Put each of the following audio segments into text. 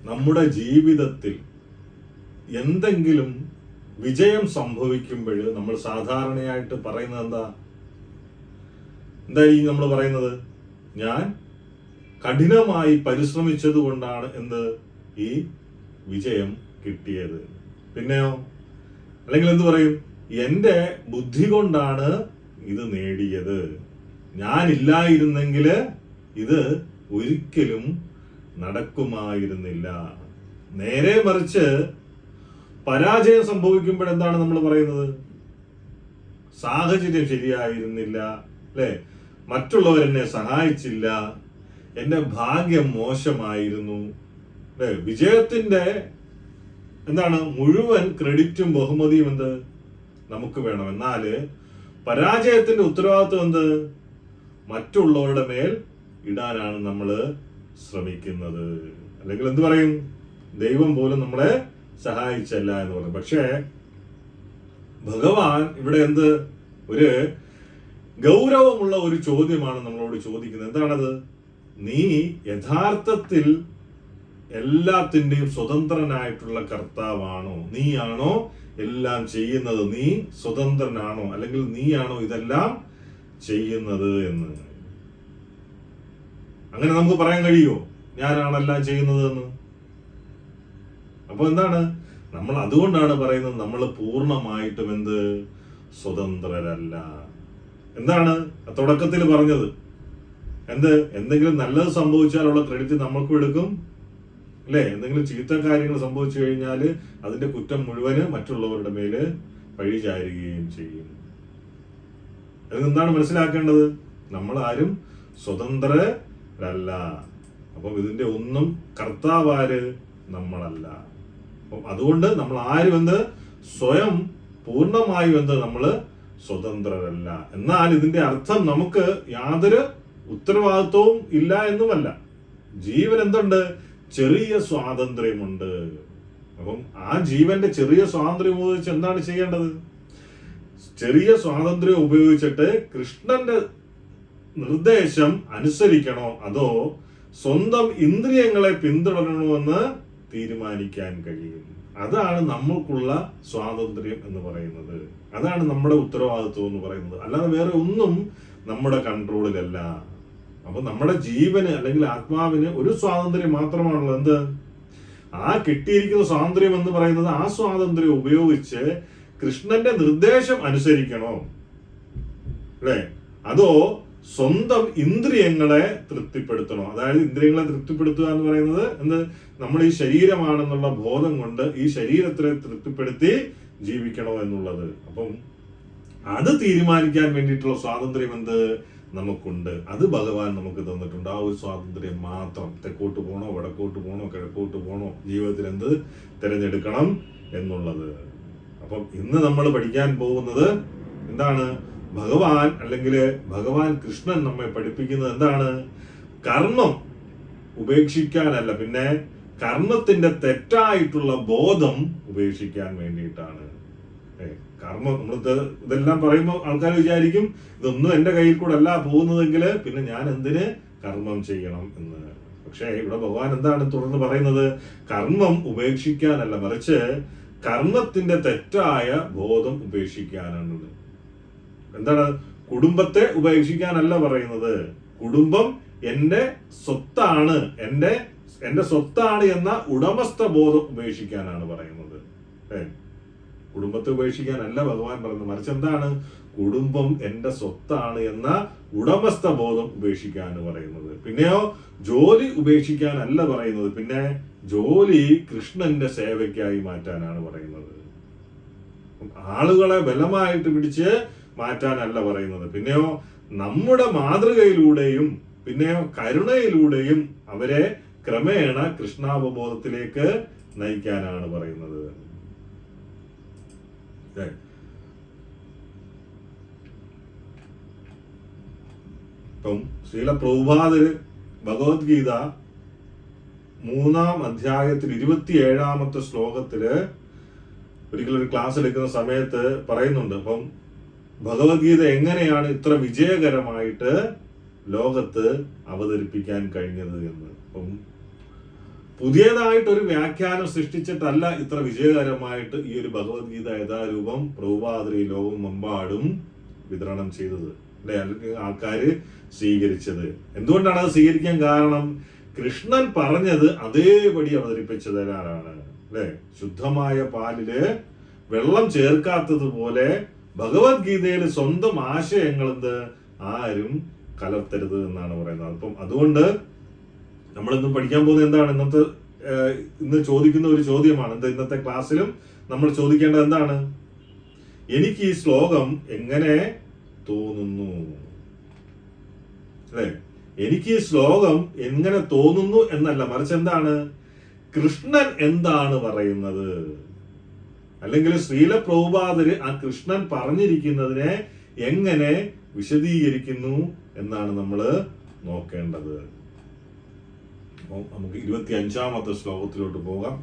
നമ്മുടെ ജീവിതത്തിൽ എന്തെങ്കിലും വിജയം സംഭവിക്കുമ്പോൾ നമ്മൾ സാധാരണയായിട്ട് പറയുന്നത് എന്തായിരിക്കും നമ്മൾ പറയുന്നത്? ഞാൻ കഠിനമായി പരിശ്രമിച്ചത് കൊണ്ടാണ് ഈ വിജയം കിട്ടിയത്. പിന്നെയോ, അല്ലെങ്കിൽ എന്ത് പറയും? എൻ്റെ ബുദ്ധി കൊണ്ടാണ് ഇത് നേടിയത്, ഞാനില്ലായിരുന്നെങ്കിൽ ഇത് ഒരിക്കലും നടക്കുമായിരുന്നില്ല. നേരെ മറിച്ച് പരാജയം സംഭവിക്കുമ്പോൾ എന്താണ് നമ്മൾ പറയുന്നത്? സാഹചര്യം ശരിയായിരുന്നില്ല, അല്ലെ? മറ്റുള്ളവരെന്നെ സഹായിച്ചില്ല, എൻ്റെ ഭാഗ്യം മോശമായിരുന്നു, അല്ലെ? വിജയത്തിന്റെ മുഴുവൻ ക്രെഡിറ്റും ബഹുമതിയും നമുക്ക് വേണം. എന്നാല് പരാജയത്തിന്റെ ഉത്തരവാദിത്വം മറ്റുള്ളവരുടെ മേൽ ഇടാനാണ് നമ്മൾ ശ്രമിക്കുന്നത്. അല്ലെങ്കിൽ എന്ത് പറയും? ദൈവം പോലും നമ്മളെ സഹായിച്ചല്ല എന്ന് പറയും. പക്ഷേ ഭഗവാൻ ഇവിടെ ഒരു ഗൗരവമുള്ള ഒരു ചോദ്യമാണ് നമ്മളോട് ചോദിക്കുന്നത്. എന്താണത്? നീ യഥാർത്ഥത്തിൽ എല്ലാത്തിന്റെയും സ്വതന്ത്രനായിട്ടുള്ള കർത്താവാണോ? നീയാണോ എല്ലാം ചെയ്യുന്നത്? നീ സ്വതന്ത്രനാണോ? അല്ലെങ്കിൽ നീയാണോ ഇതെല്ലാം ചെയ്യുന്നത് എന്ന്? അങ്ങനെ നമുക്ക് പറയാൻ കഴിയുമോ ഞാനാണെല്ലാം ചെയ്യുന്നത് എന്ന്? അപ്പൊ നമ്മൾ അതുകൊണ്ടാണ് പറയുന്നത് നമ്മൾ പൂർണ്ണമായിട്ടും സ്വതന്ത്രരല്ല. തുടക്കത്തിൽ പറഞ്ഞത് എന്തെങ്കിലും നല്ലത് സംഭവിച്ചാലുള്ള ക്രെഡിറ്റ് നമ്മൾക്കും എടുക്കും, അല്ലെ? എന്തെങ്കിലും ചീത്ത കാര്യങ്ങൾ സംഭവിച്ചു കഴിഞ്ഞാൽ അതിന്റെ കുറ്റം മുഴുവന് മറ്റുള്ളവരുടെ മേല് പഴിചാരുകയും ചെയ്യും. അതിനെന്താണ് മനസ്സിലാക്കേണ്ടത്? നമ്മൾ ആരും സ്വതന്ത്രരല്ല. അപ്പം ഇതിന്റെ ഒന്നും കർത്താവാര് നമ്മളല്ല. അപ്പം അതുകൊണ്ട് നമ്മൾ ആരും സ്വയം പൂർണ്ണമായും നമ്മള് സ്വതന്ത്രരല്ല. എന്നാൽ ഇതിന്റെ അർത്ഥം നമുക്ക് യാതൊരു ഉത്തരവാദിത്വവും ഇല്ല എന്നുമല്ല. ജീവൻ ചെറിയ സ്വാതന്ത്ര്യമുണ്ട്. അപ്പം ആ ജീവന്റെ ചെറിയ സ്വാതന്ത്ര്യം ഉപയോഗിച്ച് എന്താണ് ചെയ്യേണ്ടത്? ചെറിയ സ്വാതന്ത്ര്യം ഉപയോഗിച്ചിട്ട് കൃഷ്ണന്റെ നിർദ്ദേശം അനുസരിക്കണോ അതോ സ്വന്തം ഇന്ദ്രിയങ്ങളെ പിന്തുടരണോ എന്ന് തീരുമാനിക്കാൻ കഴിയും. അതാണ് നമ്മൾക്കുള്ള സ്വാതന്ത്ര്യം എന്ന് പറയുന്നത്. അതാണ് നമ്മുടെ ഉത്തരവാദിത്വം എന്ന് പറയുന്നത്. അല്ലാതെ വേറെ ഒന്നും നമ്മുടെ കൺട്രോളിലല്ല. അപ്പൊ നമ്മുടെ ജീവന് അല്ലെങ്കിൽ ആത്മാവിന് ഒരു സ്വാതന്ത്ര്യം മാത്രമാണുള്ളത്. ആ കിട്ടിയിരിക്കുന്ന സ്വാതന്ത്ര്യം എന്ന് പറയുന്നത് ആ സ്വാതന്ത്ര്യം ഉപയോഗിച്ച് കൃഷ്ണന്റെ നിർദ്ദേശം അനുസരിക്കണോ, അല്ലെ? അതോ സ്വന്തം ഇന്ദ്രിയങ്ങളെ തൃപ്തിപ്പെടുത്തണോ? അതായത് ഇന്ദ്രിയങ്ങളെ തൃപ്തിപ്പെടുത്തുക എന്ന് പറയുന്നത് നമ്മൾ ഈ ശരീരമാണെന്നുള്ള ബോധം കൊണ്ട് ഈ ശരീരത്തെ തൃപ്തിപ്പെടുത്തി ജീവിക്കണോ എന്നുള്ളത്. അപ്പം അത് തീരുമാനിക്കാൻ വേണ്ടിയിട്ടുള്ള സ്വാതന്ത്ര്യം നമുക്കുണ്ട്. അത് ഭഗവാൻ നമുക്ക് തന്നിട്ടുണ്ട്. ആ ഒരു സ്വാതന്ത്ര്യം മാത്രം. തെക്കോട്ട് പോകണോ, വടക്കോട്ട് പോകണോ, കിഴക്കോട്ട് പോകണോ, ജീവിതത്തിൽ തിരഞ്ഞെടുക്കണം എന്നുള്ളത്. അപ്പം ഇന്ന് നമ്മൾ പഠിക്കാൻ പോകുന്നത് ഭഗവാൻ അല്ലെങ്കിൽ ഭഗവാൻ കൃഷ്ണൻ നമ്മെ പഠിപ്പിക്കുന്നത് കർമ്മം ഉപേക്ഷിക്കാനല്ല, പിന്നെ കർമ്മത്തിന്റെ തെറ്റായിട്ടുള്ള ബോധം ഉപേക്ഷിക്കാൻ വേണ്ടിയിട്ടാണ്. കർമ്മം ഇതെല്ലാം പറയുമ്പോൾ ആൾക്കാർ വിചാരിക്കും ഇതൊന്നും എന്റെ കയ്യിൽ കൂടെ അല്ല പോകുന്നതെങ്കിൽ പിന്നെ ഞാൻ എന്തിന് കർമ്മം ചെയ്യണം എന്ന്. പക്ഷേ ഇവിടെ ഭഗവാൻ തുടർന്ന് പറയുന്നത്? കർമ്മം ഉപേക്ഷിക്കാനല്ല, മറിച്ച് കർമ്മത്തിന്റെ തെറ്റായ ബോധം ഉപേക്ഷിക്കാനാണുള്ളത്. കുടുംബത്തെ ഉപേക്ഷിക്കാനല്ല പറയുന്നത്. കുടുംബം എന്റെ സ്വത്താണ്, എന്റെ സ്വത്താണ് എന്ന ഉടമസ്ഥ ബോധം ഉപേക്ഷിക്കാനാണ് പറയുന്നത്. കുടുംബത്തെ ഉപേക്ഷിക്കാനല്ല ഭഗവാൻ പറയുന്നത്, മറിച്ച് കുടുംബം എന്റെ സ്വത്താണ് എന്ന ഉടമസ്ഥ ബോധം ഉപേക്ഷിക്കാനാണ് പറയുന്നത്. പിന്നെയോ ജോലി ഉപേക്ഷിക്കാനല്ല പറയുന്നത്, പിന്നെ ജോലി കൃഷ്ണന്റെ സേവയ്ക്കായി മാറ്റാനാണ് പറയുന്നത്. ആളുകളെ ബലമായിട്ട് പിടിച്ച് മാറ്റാനല്ല പറയുന്നത്. പിന്നെയോ നമ്മുടെ മാതൃകയിലൂടെയും പിന്നെയോ കരുണയിലൂടെയും അവരെ ക്രമേണ കൃഷ്ണാവബോധത്തിലേക്ക് നയിക്കാനാണ് പറയുന്നത്. ഇപ്പം ശ്രീല പ്രഭുപാദര് ഭഗവത്ഗീത 3-ാം അധ്യായത്തിൽ 27-ാമത്തെ ശ്ലോകത്തില് ഒരിക്കലൊരു ക്ലാസ് എടുക്കുന്ന സമയത്ത് പറയുന്നുണ്ട്. അപ്പം ഭഗവത്ഗീത എങ്ങനെയാണ് ഇത്ര വിജയകരമായിട്ട് ലോകത്ത് അവതരിപ്പിക്കാൻ കഴിഞ്ഞത് എന്ന്. അപ്പം പുതിയതായിട്ടൊരു വ്യാഖ്യാനം സൃഷ്ടിച്ചിട്ടല്ല ഇത്ര വിജയകരമായിട്ട് ഈ ഒരു ഭഗവത്ഗീത യഥാരൂപം പ്രഭുപാദർ ഈ ലോകമെമ്പാടും വിതരണം ചെയ്തത്, അല്ലെ? അല്ലെങ്കിൽ ആൾക്കാര് സ്വീകരിച്ചത്. എന്തുകൊണ്ടാണ് അത് സ്വീകരിക്കാൻ കാരണം? കൃഷ്ണൻ പറഞ്ഞത് അതേപടി അവതരിപ്പിച്ചു തരാനാണ്, അല്ലെ? ശുദ്ധമായ പാലില് വെള്ളം ചേർക്കാത്തതുപോലെ ഭഗവത്ഗീതയിൽ സ്വന്തം ആശയങ്ങൾ ആരും കലർത്തരുത് എന്നാണ് പറയുന്നത്. അപ്പം അതുകൊണ്ട് നമ്മളിന്ന് പഠിക്കാൻ പോകുന്നത് എന്താണ്? ഇന്ന് ചോദിക്കുന്ന ഒരു ചോദ്യമാണ്. ഇന്നത്തെ ക്ലാസ്സിലും നമ്മൾ ചോദിക്കേണ്ടത് എന്താണ്? എനിക്ക് ഈ ശ്ലോകം എങ്ങനെ തോന്നുന്നു, അല്ലെ? എനിക്ക് ഈ ശ്ലോകം എങ്ങനെ തോന്നുന്നു എന്നല്ല, മറിച്ച് എന്താണ് കൃഷ്ണൻ എന്താണ് പറയുന്നത്, അല്ലെങ്കിൽ ശ്രീല പ്രഭുപാദര് ആ കൃഷ്ണൻ പറഞ്ഞിരിക്കുന്നതിനെ എങ്ങനെ വിശദീകരിക്കുന്നു എന്നാണ് നമ്മൾ നോക്കേണ്ടത്. നമുക്ക് 25-ാമത്തെ ശ്ലോകത്തിലോട്ട് പോകാം.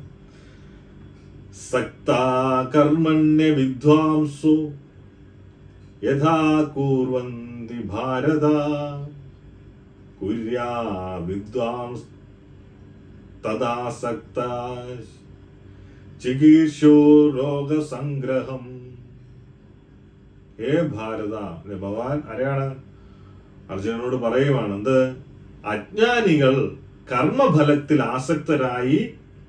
സക്താ കർമ്മണ്യ വിദ്വാംസോ യഥാ കുർവന്തി ഭാരത കുര്യാ വിദ്വാംസ് തദാ സക്താ ചികീർഷോ രോഗസംഗ്രഹം. ഹേ ഭാരത, ഭഗവാൻ ആരെയാണ്? അർജുനനോട് പറയുവാണ്. അജ്ഞാനികൾ കർമ്മഫലത്തിൽ ആസക്തരായി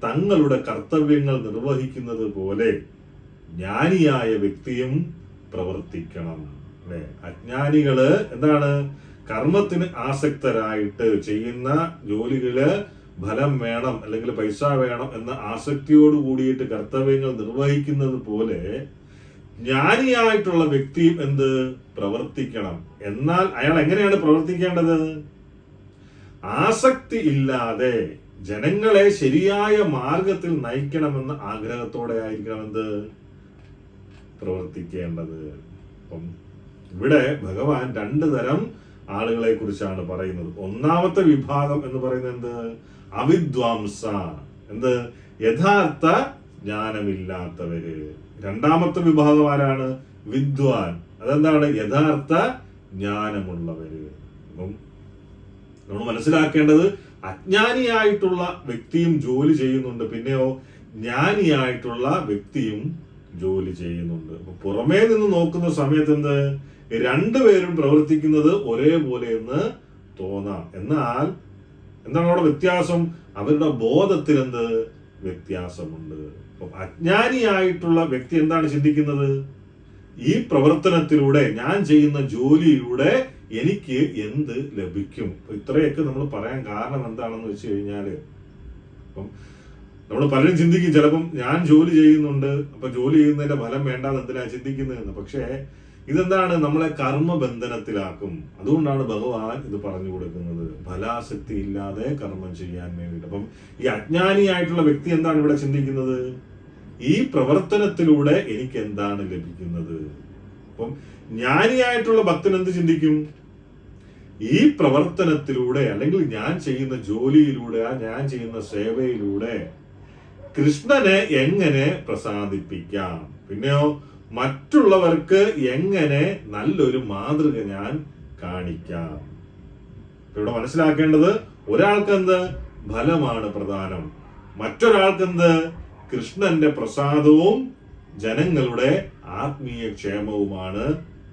തങ്ങളുടെ കർത്തവ്യങ്ങൾ നിർവഹിക്കുന്നത് പോലെ ജ്ഞാനിയായ വ്യക്തിയും പ്രവർത്തിക്കണം, അല്ലെ? അജ്ഞാനികള് എന്താണ്? കർമ്മത്തിന് ആസക്തരായിട്ട് ചെയ്യുന്ന ജോലികള് ഫലം വേണം അല്ലെങ്കിൽ പൈസ വേണം എന്ന ആസക്തിയോട് കൂടിയിട്ട് കർത്തവ്യങ്ങൾ നിർവഹിക്കുന്നത് പോലെ ജ്ഞാനിയായിട്ടുള്ള വ്യക്തിയും പ്രവർത്തിക്കണം. എന്നാൽ അയാൾ എങ്ങനെയാണ് പ്രവർത്തിക്കേണ്ടത്? ആസക്തി ഇല്ലാതെ ജനങ്ങളെ ശരിയായ മാർഗത്തിൽ നയിക്കണമെന്ന ആഗ്രഹത്തോടെ ആയിരിക്കണം പ്രവർത്തിക്കേണ്ടത്. അപ്പം ഇവിടെ ഭഗവാൻ 2 തരം ആളുകളെ കുറിച്ചാണ് പറയുന്നത്. ഒന്നാമത്തെ വിഭാഗം എന്ന് പറയുന്നത് അവിദ്വാംസ, യഥാർത്ഥ ജ്ഞാനമില്ലാത്തവര്. രണ്ടാമത്തെ വിഭാഗം ആരാണ്? വിദ്വാൻ, അതെന്താണ്? യഥാർത്ഥ ജ്ഞാനമുള്ളവര്. അപ്പം നമ്മൾ മനസ്സിലാക്കേണ്ടത് അജ്ഞാനിയായിട്ടുള്ള വ്യക്തിയും ജോലി ചെയ്യുന്നുണ്ട്, പിന്നെയോ ജ്ഞാനിയായിട്ടുള്ള വ്യക്തിയും ജോലി ചെയ്യുന്നുണ്ട്. അപ്പൊ പുറമേ നിന്ന് നോക്കുന്ന സമയത്ത് രണ്ടുപേരും പ്രവർത്തിക്കുന്നത് ഒരേപോലെ എന്ന് തോന്നാം. എന്നാൽ എന്താണ് അവിടെ വ്യത്യാസം? അവരുടെ ബോധത്തിൽ വ്യത്യാസമുണ്ട്. അപ്പം അജ്ഞാനിയായിട്ടുള്ള വ്യക്തി എന്താണ് ചിന്തിക്കുന്നത്? ഈ പ്രവർത്തനത്തിലൂടെ, ഞാൻ ചെയ്യുന്ന ജോലിയിലൂടെ എനിക്ക് എന്ത് ലഭിക്കും? ഇത്രയൊക്കെ നമ്മൾ പറയാൻ കാരണം എന്താണെന്ന് വെച്ച് കഴിഞ്ഞാല്, അപ്പം നമ്മൾ പലരും ചിന്തിക്കും ചിലപ്പം ഞാൻ ജോലി ചെയ്യുന്നുണ്ട്, അപ്പൊ ജോലി ചെയ്യുന്നതിന്റെ ഫലം വേണ്ടാന്ന് എന്തിനാ ചിന്തിക്കുന്നതെന്ന്. പക്ഷേ ഇതെന്താണ്? നമ്മളെ കർമ്മബന്ധനത്തിലാക്കും. അതുകൊണ്ടാണ് ഭഗവാൻ ഇത് പറഞ്ഞു കൊടുക്കുന്നത്, ഫലാസക്തി ഇല്ലാതെ കർമ്മം ചെയ്യാൻ വേണ്ടിയിട്ട്. അപ്പം ഈ അജ്ഞാനിയായിട്ടുള്ള വ്യക്തി എന്താണ് ഇവിടെ ചിന്തിക്കുന്നത്? ഈ പ്രവർത്തനത്തിലൂടെ എനിക്ക് എന്താണ് ലഭിക്കുന്നത്? അപ്പം ജ്ഞാനിയായിട്ടുള്ള ഭക്തൻ എന്ത് ചിന്തിക്കും? ഈ പ്രവർത്തനത്തിലൂടെ അല്ലെങ്കിൽ ഞാൻ ചെയ്യുന്ന ജോലിയിലൂടെ, ഞാൻ ചെയ്യുന്ന സേവയിലൂടെ കൃഷ്ണനെ എങ്ങനെ പ്രസാദിപ്പിക്കാം, പിന്നെയോ മറ്റുള്ളവർക്ക് എങ്ങനെ നല്ലൊരു മാതൃക ഞാൻ കാണിക്കാം. ഇവിടെ മനസ്സിലാക്കേണ്ടത്, ഒരാൾക്ക് ഫലമാണ് പ്രധാനം, മറ്റൊരാൾക്ക് കൃഷ്ണന്റെ പ്രസാദവും ജനങ്ങളുടെ ആത്മീയ ക്ഷേമവുമാണ്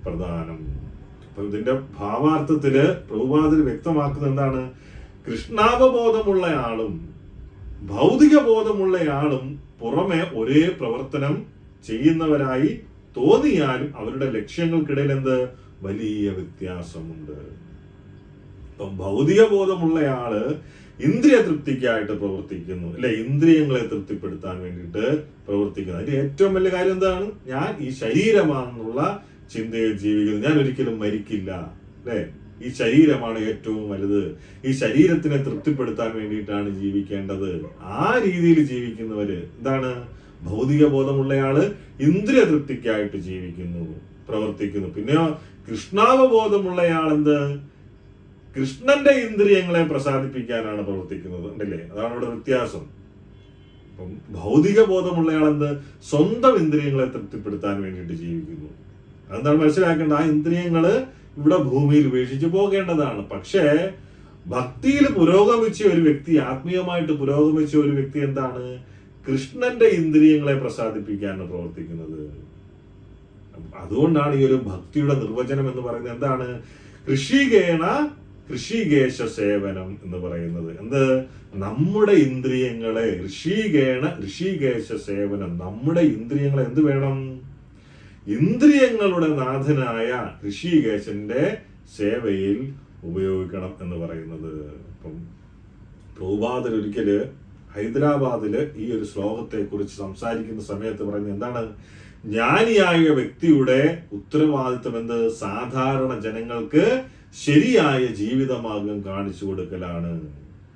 പ്രധാനം. അപ്പൊ ഇതിന്റെ ഭാവാർത്ഥത്തില് പ്രഭുപാദർ വ്യക്തമാക്കുന്നത് എന്താണ്? കൃഷ്ണാവബോധമുള്ള ആളും ഭൗതിക ബോധമുള്ളയാളും പുറമെ ഒരേ പ്രവർത്തനം ചെയ്യുന്നവരായി തോന്നിയാലും അവരുടെ ലക്ഷ്യങ്ങൾക്കിടയിൽ വലിയ വ്യത്യാസമുണ്ട്. ഇപ്പം ഭൗതിക ബോധമുള്ളയാള് ഇന്ദ്രിയ തൃപ്തിക്കായിട്ട് പ്രവർത്തിക്കുന്നു, അല്ലെ? ഇന്ദ്രിയങ്ങളെ തൃപ്തിപ്പെടുത്താൻ വേണ്ടിയിട്ട് പ്രവർത്തിക്കുന്നു. അതിന്റെ ഏറ്റവും വലിയ കാര്യം എന്താണ്? ഞാൻ ഈ ശരീരമാണെന്നുള്ള ചിന്തയിൽ ജീവിക്കുന്നു, ഞാൻ ഒരിക്കലും മരിക്കില്ല, അല്ലെ? ഈ ശരീരമാണ് ഏറ്റവും വലുത്, ഈ ശരീരത്തിനെ തൃപ്തിപ്പെടുത്താൻ വേണ്ടിയിട്ടാണ് ജീവിക്കേണ്ടത്. ആ രീതിയിൽ ജീവിക്കുന്നവര് എന്താണ്? ഭൗതിക ബോധമുള്ളയാള് ഇന്ദ്രിയ തൃപ്തിക്കായിട്ട് ജീവിക്കുന്നു, പ്രവർത്തിക്കുന്നു. പിന്നെയോ കൃഷ്ണാവബോധമുള്ളയാൾ കൃഷ്ണന്റെ ഇന്ദ്രിയങ്ങളെ പ്രസാദിപ്പിക്കാനാണ് പ്രവർത്തിക്കുന്നത്, ഉണ്ടല്ലേ? അതാണ് ഇവിടെ വ്യത്യാസം. അപ്പം ഭൗതിക ബോധമുള്ളയാൾ സ്വന്തം ഇന്ദ്രിയങ്ങളെ തൃപ്തിപ്പെടുത്താൻ വേണ്ടിയിട്ട് ജീവിക്കുന്നു. അതെന്താണ് മനസ്സിലാക്കേണ്ടത്? ആ ഇന്ദ്രിയങ്ങള് ഇവിടെ ഭൂമിയിൽ ഉപേക്ഷിച്ച് പോകേണ്ടതാണ്. പക്ഷേ ഭക്തിയിൽ പുരോഗമിച്ച ഒരു വ്യക്തി, ആത്മീയമായിട്ട് പുരോഗമിച്ച ഒരു വ്യക്തി എന്താണ്? കൃഷ്ണന്റെ ഇന്ദ്രിയങ്ങളെ പ്രസാദിപ്പിക്കാനാണ് പ്രവർത്തിക്കുന്നത്. അതുകൊണ്ടാണ് ഈ ഒരു ഭക്തിയുടെ നിർവചനം എന്ന് പറയുന്നത് എന്താണ്? ഋഷികേശ സേവനം എന്ന് പറയുന്നത്. എന്ത്? നമ്മുടെ ഇന്ദ്രിയങ്ങളെ ഋഷികേശ സേവനം, നമ്മുടെ ഇന്ദ്രിയങ്ങളെ എന്ത് വേണം? ഇന്ദ്രിയങ്ങളുടെ നാഥനായ ഋഷികേശന്റെ സേവയിൽ ഉപയോഗിക്കണം എന്ന് പറയുന്നത്. ഇപ്പം പ്രഭുപാദർ ഒരിക്കല് ഹൈദരാബാദില് ഈ ഒരു ശ്ലോകത്തെ കുറിച്ച് സംസാരിക്കുന്ന സമയത്ത് പറയുന്നത് എന്താണ്? ജ്ഞാനിയായ വ്യക്തിയുടെ ഉത്തരവാദിത്വം എന്ത്? സാധാരണ ജനങ്ങൾക്ക് ശരിയായ ജീവിതമാർഗം കാണിച്ചു കൊടുക്കലാണ്.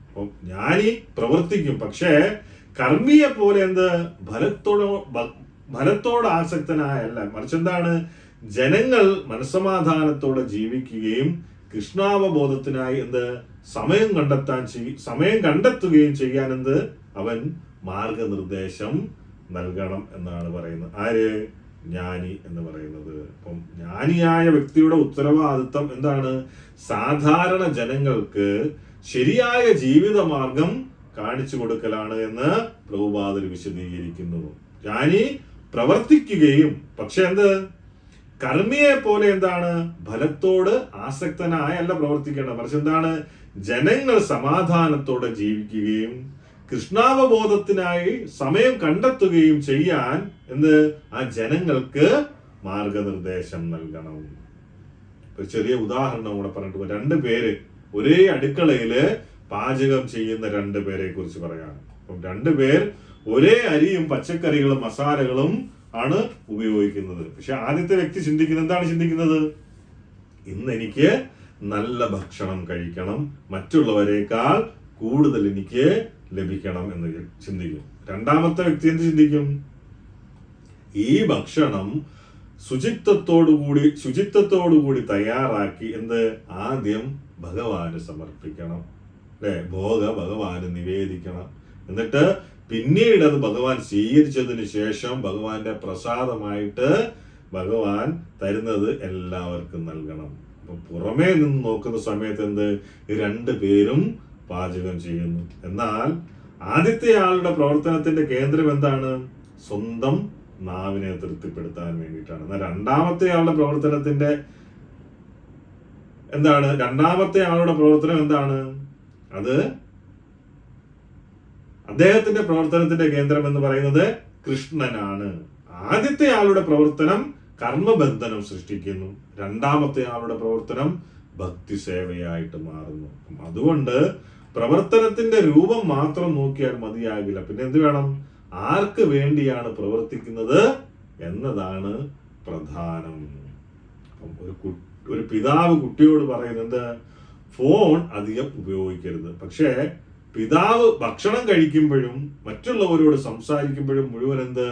അപ്പം ജ്ഞാനി പ്രവർത്തിക്കും, പക്ഷേ കർമ്മിയെ പോലെ എന്ത്? ഫലത്തോട് ആസക്തനായല്ല, മറിച്ച് എന്താണ്? ജനങ്ങൾ മനസ്സമാധാനത്തോടെ ജീവിക്കുകയും കൃഷ്ണാവബോധത്തിനായി എന്ത്? സമയം കണ്ടെത്തുകയും ചെയ്യാൻ എന്ത്? അവൻ മാർഗനിർദ്ദേശം നൽകണം എന്നാണ് പറയുന്നത്. ആര്? ജ്ഞാനി എന്ന് പറയുന്നത്. അപ്പം ജ്ഞാനിയായ വ്യക്തിയുടെ ഉത്തരവാദിത്വം എന്താണ്? സാധാരണ ജനങ്ങൾക്ക് ശരിയായ ജീവിതമാർഗം കാണിച്ചു കൊടുക്കലാണ് എന്ന് പ്രഭുപാദർ വിശദീകരിക്കുന്നു. ജ്ഞാനി പ്രവർത്തിക്കുകയും, പക്ഷെ എന്ത്? കർമ്മിയെ പോലെ എന്താണ്? ഫലത്തോട് ആസക്തനായല്ല പ്രവർത്തിക്കേണ്ടത്, മറിച്ച് എന്താണ്? ജനങ്ങൾ സമാധാനത്തോടെ ജീവിക്കുകയും കൃഷ്ണാവബോധത്തിനായി സമയം കണ്ടെത്തുകയും ചെയ്യാൻ എന്ത്? ആ ജനങ്ങൾക്ക് മാർഗനിർദ്ദേശം നൽകണം. ഒരു ചെറിയ ഉദാഹരണം കൂടെ പറഞ്ഞിട്ട്, 2 പേര് ഒരേ അടുക്കളയില് പാചകം ചെയ്യുന്ന 2 പേരെ കുറിച്ച് പറയാണ്. അപ്പം 2 പേർ ഒരേ അരിയും പച്ചക്കറികളും മസാലകളും ആണ് ഉപയോഗിക്കുന്നത്. പക്ഷെ ആദ്യത്തെ വ്യക്തി ചിന്തിക്കുന്നത് എന്താണ്? ചിന്തിക്കുന്നത് ഇന്ന് എനിക്ക് നല്ല ഭക്ഷണം കഴിക്കണം, മറ്റുള്ളവരെക്കാൾ കൂടുതൽ എനിക്ക് ലഭിക്കണം എന്ന് ചിന്തിക്കും. രണ്ടാമത്തെ വ്യക്തി എന്ത് ചിന്തിക്കും? ഈ ഭക്ഷണം ശുചിത്വത്തോടുകൂടി തയ്യാറാക്കി എന്ത്? ആദ്യം ഭഗവാന് സമർപ്പിക്കണം, അല്ലെ? ഭഗവാന് നിവേദിക്കണം. എന്നിട്ട് പിന്നീട് അത് ഭഗവാൻ സ്വീകരിച്ചതിന് ശേഷം ഭഗവാന്റെ പ്രസാദമായിട്ട് ഭഗവാൻ തരുന്നത് എല്ലാവർക്കും നൽകണം. അപ്പൊ പുറമേ നിന്ന് നോക്കുന്ന സമയത്ത് എന്ത്? 2 പേരും പാചകം ചെയ്യുന്നു. എന്നാൽ ആദ്യത്തെ ആളുടെ പ്രവർത്തനത്തിന്റെ കേന്ദ്രം എന്താണ്? സ്വന്തം നാവിനെ തൃപ്തിപ്പെടുത്താൻ വേണ്ടിയിട്ടാണ്. എന്നാൽ രണ്ടാമത്തെ ആളുടെ പ്രവർത്തനത്തിന്റെ എന്താണ്? രണ്ടാമത്തെ ആളുടെ പ്രവർത്തനം എന്താണ്? അത് അദ്ദേഹത്തിന്റെ പ്രവർത്തനത്തിന്റെ കേന്ദ്രം എന്ന് പറയുന്നത് കൃഷ്ണനാണ്. ആദ്യത്തെ ആളുടെ പ്രവർത്തനം കർമ്മബന്ധനം സൃഷ്ടിക്കുന്നു, രണ്ടാമത്തെ ആളുടെ പ്രവർത്തനം ഭക്തി സേവയായിട്ട് മാറുന്നു. അതുകൊണ്ട് പ്രവർത്തനത്തിന്റെ രൂപം മാത്രം നോക്കിയാൽ മതിയാകില്ല. പിന്നെ എന്ത് വേണം? ആർക്ക് വേണ്ടിയാണ് പ്രവർത്തിക്കുന്നത് എന്നതാണ് പ്രധാനം. ഒരു പിതാവ് കുട്ടിയോട് പറയുന്നത് ഫോൺ അധികം ഉപയോഗിക്കരുത്. പക്ഷേ പിതാവ് ഭക്ഷണം കഴിക്കുമ്പോഴും മറ്റുള്ളവരോട് സംസാരിക്കുമ്പോഴും മുഴുവൻ എന്ത്?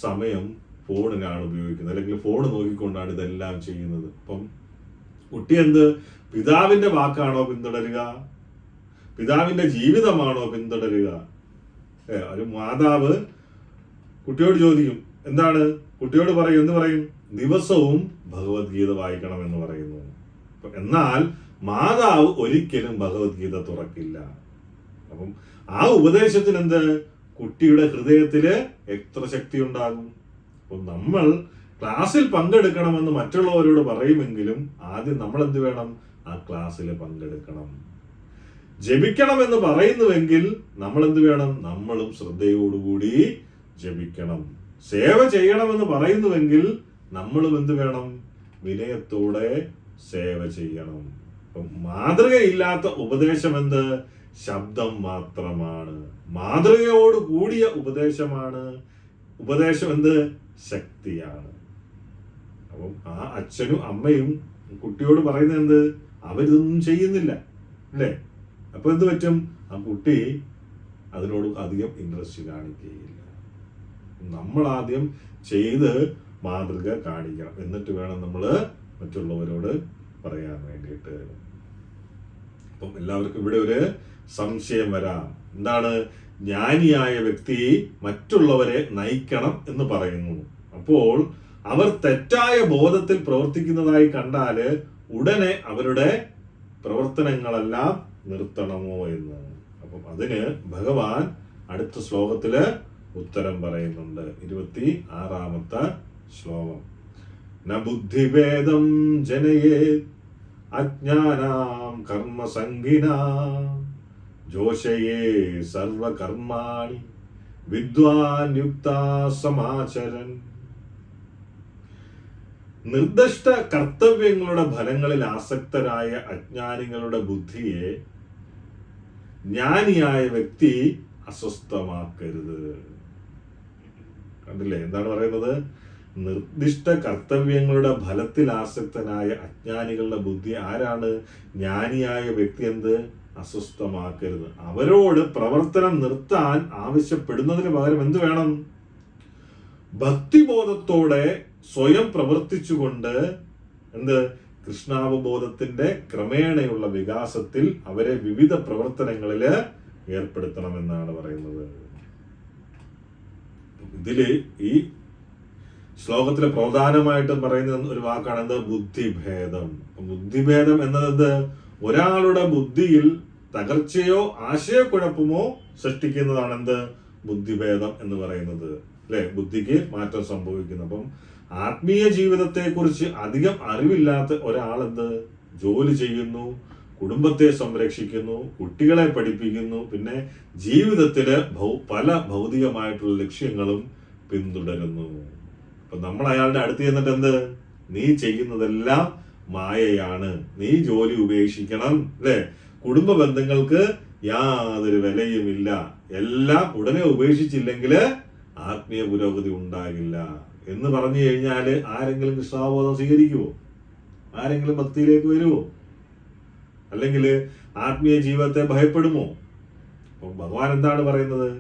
സമയം ഫോണിനാണ് ഉപയോഗിക്കുന്നത്, അല്ലെങ്കിൽ ഫോൺ നോക്കിക്കൊണ്ടാണ് ഇതെല്ലാം ചെയ്യുന്നത്. അപ്പം കുട്ടി എന്ത്? പിതാവിന്റെ വാക്കാണോ പിന്തുടരുക? പിതാവിന്റെ ജീവിതമാണോ പിന്തുടരുക? ഒരു മാതാവ് കുട്ടിയോട് ചോദിക്കും, എന്താണ്? കുട്ടിയോട് പറയും, എന്ത് പറയും? ദിവസവും ഭഗവത്ഗീത വായിക്കണം എന്ന് പറയുന്നു. എന്നാൽ മാതാവ് ഒരിക്കലും ഭഗവത്ഗീത തുറക്കില്ല. അപ്പം ആ ഉപദേശത്തിന് എന്ത്? കുട്ടിയുടെ ഹൃദയത്തില് എത്ര ശക്തി ഉണ്ടാകും? അപ്പം നമ്മൾ ക്ലാസ്സിൽ പങ്കെടുക്കണമെന്ന് മറ്റുള്ളവരോട് പറയുമെങ്കിലും ആദ്യം നമ്മൾ എന്ത് വേണം? ആ ക്ലാസ്സിൽ പങ്കെടുക്കണം. ജപിക്കണമെന്ന് പറയുന്നുവെങ്കിൽ നമ്മൾ എന്ത് വേണം? നമ്മളും ശ്രദ്ധയോടുകൂടി ജപിക്കണം. സേവ ചെയ്യണമെന്ന് പറയുന്നുവെങ്കിൽ നമ്മളും എന്ത് വേണം? വിനയത്തോടെ സേവ ചെയ്യണം. അപ്പം മാതൃകയില്ലാത്ത ഉപദേശം എന്ത്? ശബ്ദം മാത്രമാണ്. മാതൃകയോട് കൂടിയ ഉപദേശം എന്ത്? ശക്തിയാണ്. അപ്പം ആ അച്ഛനും അമ്മയും കുട്ടിയോട് പറയുന്നത് എന്ത്? അവരിതൊന്നും ചെയ്യുന്നില്ല, അല്ലേ? അപ്പൊ എന്ത് പറ്റും? ആ കുട്ടി അതിനോട് അധികം ഇൻട്രസ്റ്റ് കാണിക്കുകയില്ല. നമ്മൾ ആദ്യം ചെയ്ത് മാതൃക കാണിക്കണം, എന്നിട്ട് വേണം നമ്മൾ മറ്റുള്ളവരോട് പറയാൻ വേണ്ടിയിട്ട്. അപ്പം എല്ലാവർക്കും ഇവിടെ ഒരു സംശയം വരാം. എന്താണ്? ജ്ഞാനിയായ വ്യക്തി മറ്റുള്ളവരെ നയിക്കണം എന്ന് പറയുന്നു. അപ്പോൾ അവർ തെറ്റായ ബോധത്തിൽ പ്രവർത്തിക്കുന്നതായി കണ്ടാല് ഉടനെ അവരുടെ പ്രവർത്തനങ്ങളെല്ലാം നിർത്തണമോ എന്ന്. അപ്പം അതിന് ഭഗവാൻ അടുത്ത ശ്ലോകത്തില് ഉത്തരം പറയുന്നുണ്ട്. 26-ാമത്തെ ശ്ലോകം. ന ബുദ്ധിഭേദം ജനയേ അജ്ഞാനാം കർമ്മസംഗിനാം ജോഷയേ സർവകർമാണി വിദ്വാൻ യുക്താ സമാചരൻ. നിർദ്ദിഷ്ട കർത്തവ്യങ്ങളുടെ ഫലങ്ങളിൽ ആസക്തരായ അജ്ഞാനികളുടെ ബുദ്ധിയെ ജ്ഞാനിയായ വ്യക്തി അസ്വസ്ഥമാക്കരുത്. കണ്ടില്ലേ എന്താണ് പറയുന്നത്? നിർദ്ദിഷ്ട കർത്തവ്യങ്ങളുടെ ഫലത്തിൽ ആസക്തനായ അജ്ഞാനികളുടെ ബുദ്ധി ആരാണ്? ജ്ഞാനിയായ വ്യക്തി അസ്വസ്ഥമാക്കരുത്. അവരോട് പ്രവർത്തനം നിർത്താൻ ആവശ്യപ്പെടുന്നതിന് പകരം എന്ത് വേണം? ഭക്തിബോധത്തോടെ സ്വയം പ്രവർത്തിച്ചുകൊണ്ട് കൃഷ്ണാവബോധത്തിന്റെ ക്രമേണയുള്ള വികാസത്തിൽ അവരെ വിവിധ പ്രവർത്തനങ്ങളിൽ ഏർപ്പെടുത്തണമെന്നാണ് പറയുന്നത്. ഇതില് ഈ ശ്ലോകത്തിലെ പ്രധാനമായിട്ടും പറയുന്ന ഒരു വാക്കാണ് ബുദ്ധിഭേദം. ബുദ്ധിഭേദം എന്നത് ഒരാളുടെ ബുദ്ധിയിൽ തകർച്ചയോ ആശയക്കുഴപ്പമോ സൃഷ്ടിക്കുന്നതാണ് ബുദ്ധിഭേദം എന്ന് പറയുന്നത്. അല്ലെ, ബുദ്ധിക്ക് മാറ്റം സംഭവിക്കുന്നു. അപ്പം ആത്മീയ ജീവിതത്തെ കുറിച്ച് അധികം അറിവില്ലാത്ത ഒരാൾ ജോലി ചെയ്യുന്നു, കുടുംബത്തെ സംരക്ഷിക്കുന്നു, കുട്ടികളെ പഠിപ്പിക്കുന്നു, പിന്നെ ജീവിതത്തില് പല ഭൗതികമായിട്ടുള്ള ലക്ഷ്യങ്ങളും പിന്തുടരുന്നു. അപ്പൊ നമ്മൾ അയാളുടെ അടുത്ത് ചെന്നിട്ട് നീ ചെയ്യുന്നതെല്ലാം മായയാണ്, നീ ജോലി ഉപേക്ഷിക്കണം, അല്ലെ, കുടുംബ ബന്ധങ്ങൾക്ക് യാതൊരു വിലയുമില്ല, എല്ലാം ഉടനെ ഉപേക്ഷിച്ചില്ലെങ്കിൽ ആത്മീയ പുരോഗതി ഉണ്ടാകില്ല എന്ന് പറഞ്ഞു കഴിഞ്ഞാൽ ആരെങ്കിലും കൃഷ്ണാവബോധം സ്വീകരിക്കുവോ? ആരെങ്കിലും ഭക്തിയിലേക്ക് വരുമോ? അല്ലെങ്കിൽ ആത്മീയ ജീവിതത്തെ ഭയപ്പെടുമോ? അപ്പൊ ഭഗവാൻ എന്താണ് പറയുന്നത്?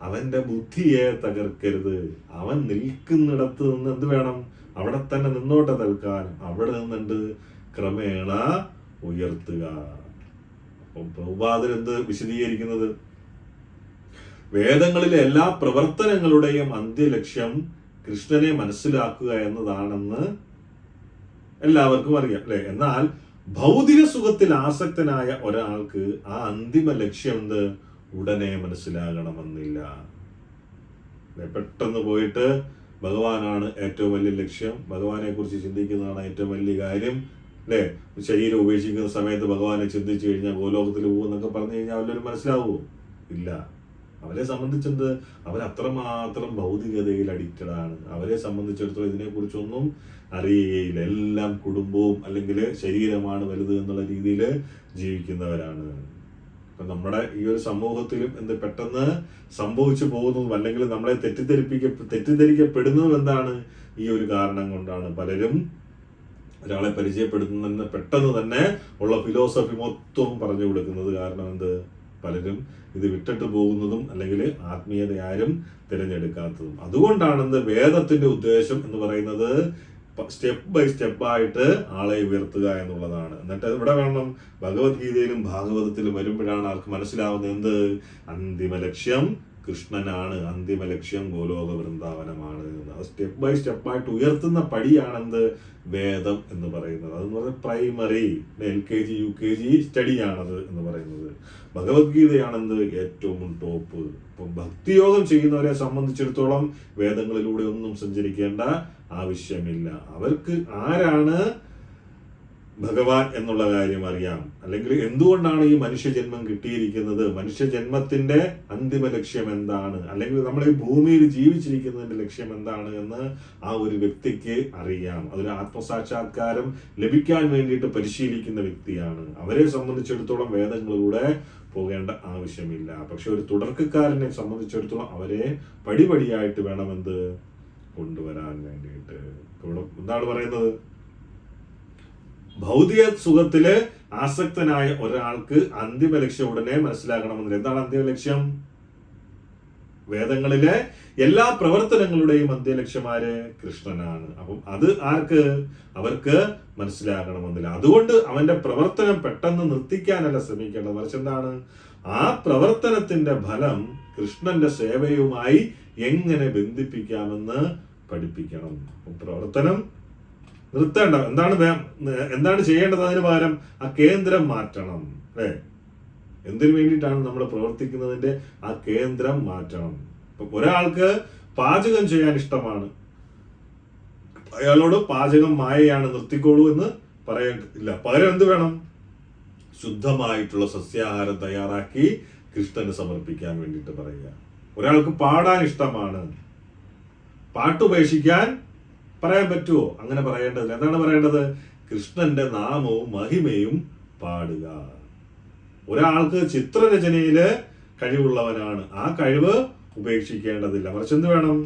അവന്റെ ബുദ്ധിയെ തകർക്കരുത്. അവൻ നിൽക്കുന്നിടത്ത് നിന്ന് എന്ത് വേണം? അവിടെ തന്നെ നിന്നോട്ടെ തൽക്കാലം. അവിടെ നിന്നുണ്ട് ക്രമേണ ഉയർത്തുക. അപ്പം പ്രഭുപാദൻ വിശദീകരിക്കുന്നത് വേദങ്ങളിലെ എല്ലാ പ്രവർത്തനങ്ങളുടെയും അന്ത്യലക്ഷ്യം കൃഷ്ണനെ മനസ്സിലാക്കുക എന്നതാണെന്ന് എല്ലാവർക്കും അറിയാം, അല്ലെ? എന്നാൽ ഭൗതിക സുഖത്തിൽ ആസക്തനായ ഒരാൾക്ക് ആ അന്തിമ ലക്ഷ്യം ഉടനെ മനസ്സിലാകണമെന്നില്ല. പെട്ടെന്ന് പോയിട്ട് ഭഗവാനാണ് ഏറ്റവും വലിയ ലക്ഷ്യം, ഭഗവാനെ കുറിച്ച് ചിന്തിക്കുന്നതാണ് ഏറ്റവും വലിയ കാര്യം, അല്ലെ? ശരീരം ഉപേക്ഷിക്കുന്ന സമയത്ത് ഭഗവാനെ ചിന്തിച്ചു കഴിഞ്ഞാൽ ഗോലോകത്തിൽ പോകുന്നൊക്കെ പറഞ്ഞു കഴിഞ്ഞാൽ അവരൊരു മനസ്സിലാവുമോ? ഇല്ല. അവരെ സംബന്ധിച്ചത് അവരത്രമാത്രം ഭൗതികതയിൽ അഡിക്റ്റഡ് ആണ്. അവരെ സംബന്ധിച്ചിടത്തോളം ഇതിനെക്കുറിച്ചൊന്നും അറിയുകയില്ല. എല്ലാം കുടുംബവും അല്ലെങ്കിൽ ശരീരമാണ് വലുത് എന്നുള്ള രീതിയിൽ ജീവിക്കുന്നവരാണ്. അപ്പൊ നമ്മുടെ ഈ ഒരു സമൂഹത്തിലും പെട്ടെന്ന് സംഭവിച്ചു പോകുന്നതും അല്ലെങ്കിൽ നമ്മളെ തെറ്റിദ്ധരിക്കപ്പെടുന്നതും എന്താണ്? ഈ ഒരു കാരണം കൊണ്ടാണ്. പലരും ഒരാളെ പരിചയപ്പെടുത്തുന്നതിന് പെട്ടെന്ന് തന്നെ ഉള്ള ഫിലോസഫി മൊത്തം പറഞ്ഞു കൊടുക്കുന്നത്. കാരണം പലരും ഇത് വിട്ടിട്ട് പോകുന്നതും അല്ലെങ്കിൽ ആത്മീയത ആരും തിരഞ്ഞെടുക്കാത്തതും. അതുകൊണ്ടാണ് വേദത്തിന്റെ ഉദ്ദേശം എന്ന് പറയുന്നത് സ്റ്റെപ്പ് ബൈ സ്റ്റെപ്പായിട്ട് ആളെ ഉയർത്തുക എന്നുള്ളതാണ്. എന്നിട്ട് ഇവിടെ വേണം ഭഗവത്ഗീതയിലും ഭാഗവതത്തിലും വരുമ്പോഴാണ് ആൾക്ക് മനസ്സിലാവുന്നത് അന്തിമ ലക്ഷ്യം കൃഷ്ണനാണ്, അന്തിമ ലക്ഷ്യം ഗോലോക വൃന്ദാവനമാണ്. അത് സ്റ്റെപ്പ് ബൈ സ്റ്റെപ്പായിട്ട് ഉയർത്തുന്ന പടിയാണെന്ത് വേദം എന്ന് പറയുന്നത്. അതെന്ന് പറഞ്ഞാൽ പ്രൈമറി LKG UKG സ്റ്റഡിയാണത് എന്ന് പറയുന്നത്. ഭഗവത്ഗീതയാണെന്ത് ഏറ്റവും ടോപ്പ്. ഇപ്പം ഭക്തിയോഗം ചെയ്യുന്നവരെ സംബന്ധിച്ചിടത്തോളം വേദങ്ങളിലൂടെ ഒന്നും സഞ്ചരിക്കേണ്ട ആവശ്യമില്ല. അവർക്ക് ആരാണ് ഭഗവാൻ എന്നുള്ള കാര്യം അറിയാം. അല്ലെങ്കിൽ എന്തുകൊണ്ടാണ് ഈ മനുഷ്യജന്മം കിട്ടിയിരിക്കുന്നത്, മനുഷ്യജന്മത്തിന്റെ അന്തിമ ലക്ഷ്യം എന്താണ്, അല്ലെങ്കിൽ നമ്മൾ ഈ ഭൂമിയിൽ ജീവിച്ചിരിക്കുന്നതിന്റെ ലക്ഷ്യം എന്താണ് എന്ന് ആ ഒരു വ്യക്തിക്ക് അറിയാം. അതൊരു ആത്മസാക്ഷാത്കാരം ലഭിക്കാൻ വേണ്ടിയിട്ട് പരിശീലിക്കുന്ന വ്യക്തിയാണ്. അവരെ സംബന്ധിച്ചിടത്തോളം വേദങ്ങളിലൂടെ പോകേണ്ട ആവശ്യമില്ല. പക്ഷെ ഒരു തുടർക്കാരനെ സംബന്ധിച്ചിടത്തോളം അവരെ പടിപടിയായിട്ട് വേണമെന്ത് കൊണ്ടുവരാൻ വേണ്ടിയിട്ട്. ഇവിടെ എന്താണ് പറയുന്നത്? ഭൗതിക സുഖത്തില് ആസക്തനായ ഒരാൾക്ക് അന്തിമ ലക്ഷ്യം ഉടനെ മനസ്സിലാക്കണമെന്നില്ല. എന്താണ് അന്തിമ ലക്ഷ്യം? വേദങ്ങളിലെ എല്ലാ പ്രവർത്തനങ്ങളുടെയും അന്ത്യലക്ഷ്യമാര് കൃഷ്ണനാണ്. അപ്പം അത് അവർക്ക് മനസ്സിലാകണമെന്നില്ല. അതുകൊണ്ട് അവന്റെ പ്രവർത്തനം പെട്ടെന്ന് നിർത്തിക്കാനല്ല ശ്രമിക്കേണ്ടത്, മറിച്ച് എന്താണ് ആ പ്രവർത്തനത്തിന്റെ ഫലം കൃഷ്ണന്റെ സേവയുമായി എങ്ങനെ ബന്ധിപ്പിക്കാമെന്ന് പഠിപ്പിക്കണം. പ്രവർത്തനം നിർത്തേണ്ട എന്താണ് ചെയ്യേണ്ടത്? അതിന് പകരം ആ കേന്ദ്രം മാറ്റണം, അല്ലേ? എന്തിനു വേണ്ടിയിട്ടാണ് നമ്മൾ പ്രവർത്തിക്കുന്നതിന്റെ ആ കേന്ദ്രം മാറ്റണം. ഇപ്പൊ ഒരാൾക്ക് പാചകം ചെയ്യാൻ ഇഷ്ടമാണ്, അയാളോട് പാചകം മായയാണ് നിർത്തിക്കോളൂ എന്ന് പറയേണ്ടതില്ല. പകരം എന്ത് വേണം? ശുദ്ധമായിട്ടുള്ള സസ്യാഹാരം തയ്യാറാക്കി കൃഷ്ണന് സമർപ്പിക്കാൻ വേണ്ടിയിട്ട് പറയുക. ഒരാൾക്ക് പാടാൻ ഇഷ്ടമാണ്, പാട്ടുപേക്ഷിക്കാൻ പറയാൻ പറ്റുമോ? അങ്ങനെ പറയേണ്ടതില്ല. എന്താണ് പറയേണ്ടത്? കൃഷ്ണന്റെ നാമവും മഹിമയും പാടുക. ഒരാൾക്ക് ചിത്രരചനയില് കഴിവുള്ളവനാണ്, ആ കഴിവ് ഉപേക്ഷിക്കേണ്ടതില്ല. മറിച്ച് എന്ത് വേണം?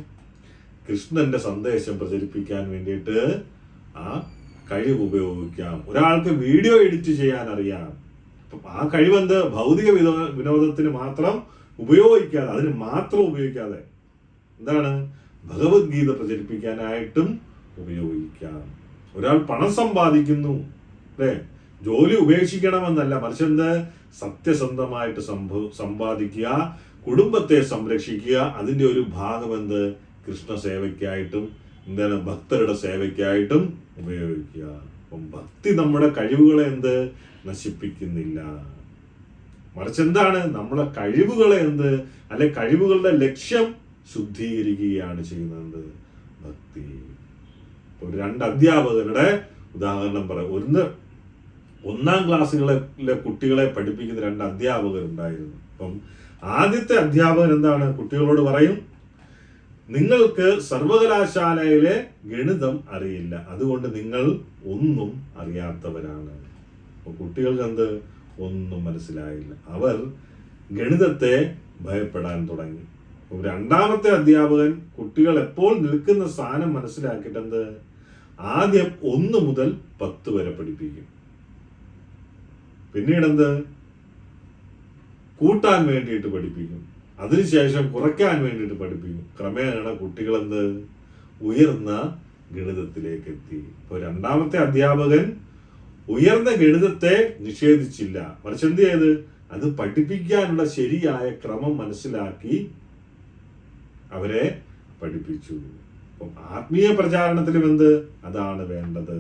കൃഷ്ണന്റെ സന്ദേശം പ്രചരിപ്പിക്കാൻ വേണ്ടിയിട്ട് ആ കഴിവ് ഉപയോഗിക്കാം. ഒരാൾക്ക് വീഡിയോ എഡിറ്റ് ചെയ്യാൻ അറിയാം, ആ കഴിവെന്ത്? ഭൗതിക വിനോദത്തിന് മാത്രം ഉപയോഗിക്കാതെ, അതിന് മാത്രം ഉപയോഗിക്കാതെ എന്താണ്? ഭഗവത്ഗീത പ്രചരിപ്പിക്കാനായിട്ടും ഉപയോഗിക്കാം. ഒരാൾ പണം സമ്പാദിക്കുന്നു, അല്ലേ? ജോലി ഉപേക്ഷിക്കണമെന്നല്ല, മറിച്ച് എന്ത്? സത്യസന്ധമായിട്ട് സമ്പാദിക്കുക, കുടുംബത്തെ സംരക്ഷിക്കുക. അതിന്റെ ഒരു ഭാഗം എന്ത്? കൃഷ്ണ സേവയ്ക്കായിട്ടും എന്താണ്? ഭക്തരുടെ സേവയ്ക്കായിട്ടും ഉപയോഗിക്കുക. അപ്പം ഭക്തി നമ്മുടെ കഴിവുകളെ എന്ത്? നശിപ്പിക്കുന്നില്ല. മറിച്ച് എന്താണ്? നമ്മുടെ കഴിവുകളെ എന്ത്? അല്ലെ കഴിവുകളുടെ ലക്ഷ്യം ശുദ്ധീകരിക്കുകയാണ് ചെയ്യുന്നത് ഭക്തി. ഇപ്പോൾ 2 അധ്യാപകരുടെ ഉദാഹരണം പറയാം. ഒന്നാം ക്ലാസ്സുകളിലെ കുട്ടികളെ പഠിപ്പിക്കുന്ന 2 അധ്യാപകരുണ്ടായിരുന്നു. അപ്പം ആദ്യത്തെ അധ്യാപകൻ എന്താണ്? കുട്ടികളോട് പറയും, നിങ്ങൾക്ക് സർവകലാശാലയിലെ ഗണിതം അറിയില്ല, അതുകൊണ്ട് നിങ്ങൾ ഒന്നും അറിയാത്തവരാണ്. അപ്പൊ കുട്ടികൾക്ക് എന്ത്? ഒന്നും മനസ്സിലായില്ല. അവർ ഗണിതത്തെ ഭയപ്പെടാൻ തുടങ്ങി. രണ്ടാമത്തെ അധ്യാപകൻ കുട്ടികൾ എപ്പോൾ നിൽക്കുന്ന സ്ഥാനം മനസ്സിലാക്കിയിട്ട് എന്ത്? ആദ്യം 1 മുതൽ 10 വരെ പഠിപ്പിക്കും. പിന്നീട് എന്ത്? കൂട്ടാൻ വേണ്ടിയിട്ട് പഠിപ്പിക്കും. അതിനുശേഷം കുറയ്ക്കാൻ വേണ്ടിയിട്ട് പഠിപ്പിക്കും. ക്രമേണ കുട്ടികൾ എന്ത്? ഉയർന്ന ഗണിതത്തിലേക്ക് എത്തി. ഇപ്പൊ രണ്ടാമത്തെ അധ്യാപകൻ ഉയർന്ന ഗണിതത്തെ നിഷേധിച്ചില്ല, മറിച്ച് എന്ത് ചെയ്ത്? അത് പഠിപ്പിക്കാനുള്ള ശരിയായ ക്രമം മനസ്സിലാക്കി അവരെ പഠിപ്പിച്ചു. അപ്പം ആത്മീയ പ്രചാരണത്തിലും എന്ത്? അതാണ് വേണ്ടത്.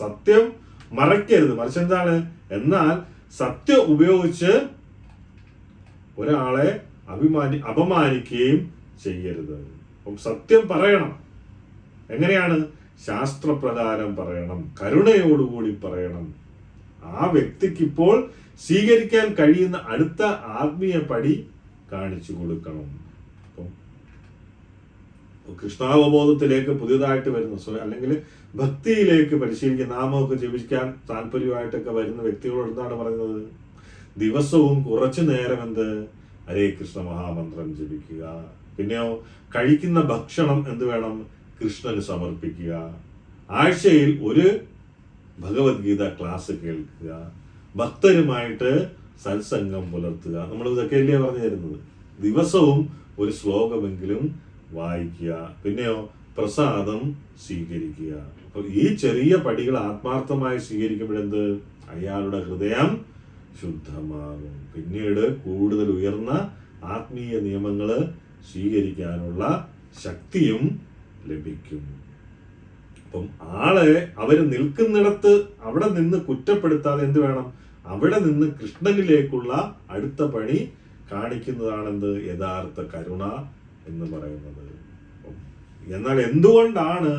സത്യം മറയ്ക്കരുത്, മറിച്ച് എന്താണ്? എന്നാൽ സത്യം ഉപയോഗിച്ച് ഒരാളെ അപമാനിക്കുകയും ചെയ്യരുത്. അപ്പം സത്യം പറയണം. എങ്ങനെയാണ്? ശാസ്ത്രപ്രകാരം പറയണം, കരുണയോടുകൂടി പറയണം. ആ വ്യക്തിക്ക് ഇപ്പോൾ സ്വീകരിക്കാൻ കഴിയുന്ന അടുത്ത ആത്മീയ പടി കാണിച്ചു കൊടുക്കണം. അപ്പം കൃഷ്ണാവബോധത്തിലേക്ക് പുതിയതായിട്ട് വരുന്ന, അല്ലെങ്കിൽ ഭക്തിയിലേക്ക് പരിശീലിക്കാൻ, നാമമൊക്കെ ജപിക്കാൻ താല്പര്യമായിട്ടൊക്കെ വരുന്ന വ്യക്തികളോട് എന്താണ് പറയുന്നത്? ദിവസവും കുറച്ചു നേരം എന്ത്? ഹരേ കൃഷ്ണ മഹാമന്ത്രം ജപിക്കുക. പിന്നെയോ കഴിക്കുന്ന ഭക്ഷണം എന്ത് വേണം? കൃഷ്ണന് സമർപ്പിക്കുക. ആഴ്ചയിൽ ഒരു ഭഗവത്ഗീത ക്ലാസ് കേൾക്കുക. ഭക്തരുമായിട്ട് സത്സംഗം പുലർത്തുക. നമ്മൾ ഇതൊക്കെ അല്ലേ പറഞ്ഞു തരുന്നത്? ദിവസവും ഒരു ശ്ലോകമെങ്കിലും വായിക്കുക. പിന്നെയോ പ്രസാദം സ്വീകരിക്കുക. അപ്പൊ ഈ ചെറിയ പടികൾ ആത്മാർത്ഥമായി സ്വീകരിക്കുമ്പോഴെന്ത്? അയാളുടെ ഹൃദയം ശുദ്ധമാകും. പിന്നീട് കൂടുതൽ ഉയർന്ന ആത്മീയ നിയമങ്ങൾ സ്വീകരിക്കാനുള്ള ശക്തിയും ലഭിക്കും. അപ്പം ആളെ അവര് നിൽക്കുന്നിടത്ത് അവിടെ നിന്ന് കുറ്റപ്പെടുത്താതെ എന്ത് വേണം? അവിടെ നിന്ന് കൃഷ്ണനിലേക്കുള്ള അടുത്ത പണി കാണിക്കുന്നതാണെന്ത്? യഥാർത്ഥ കരുണ എന്ന് പറയുന്നത്. എന്നാൽ എന്തുകൊണ്ടാണ്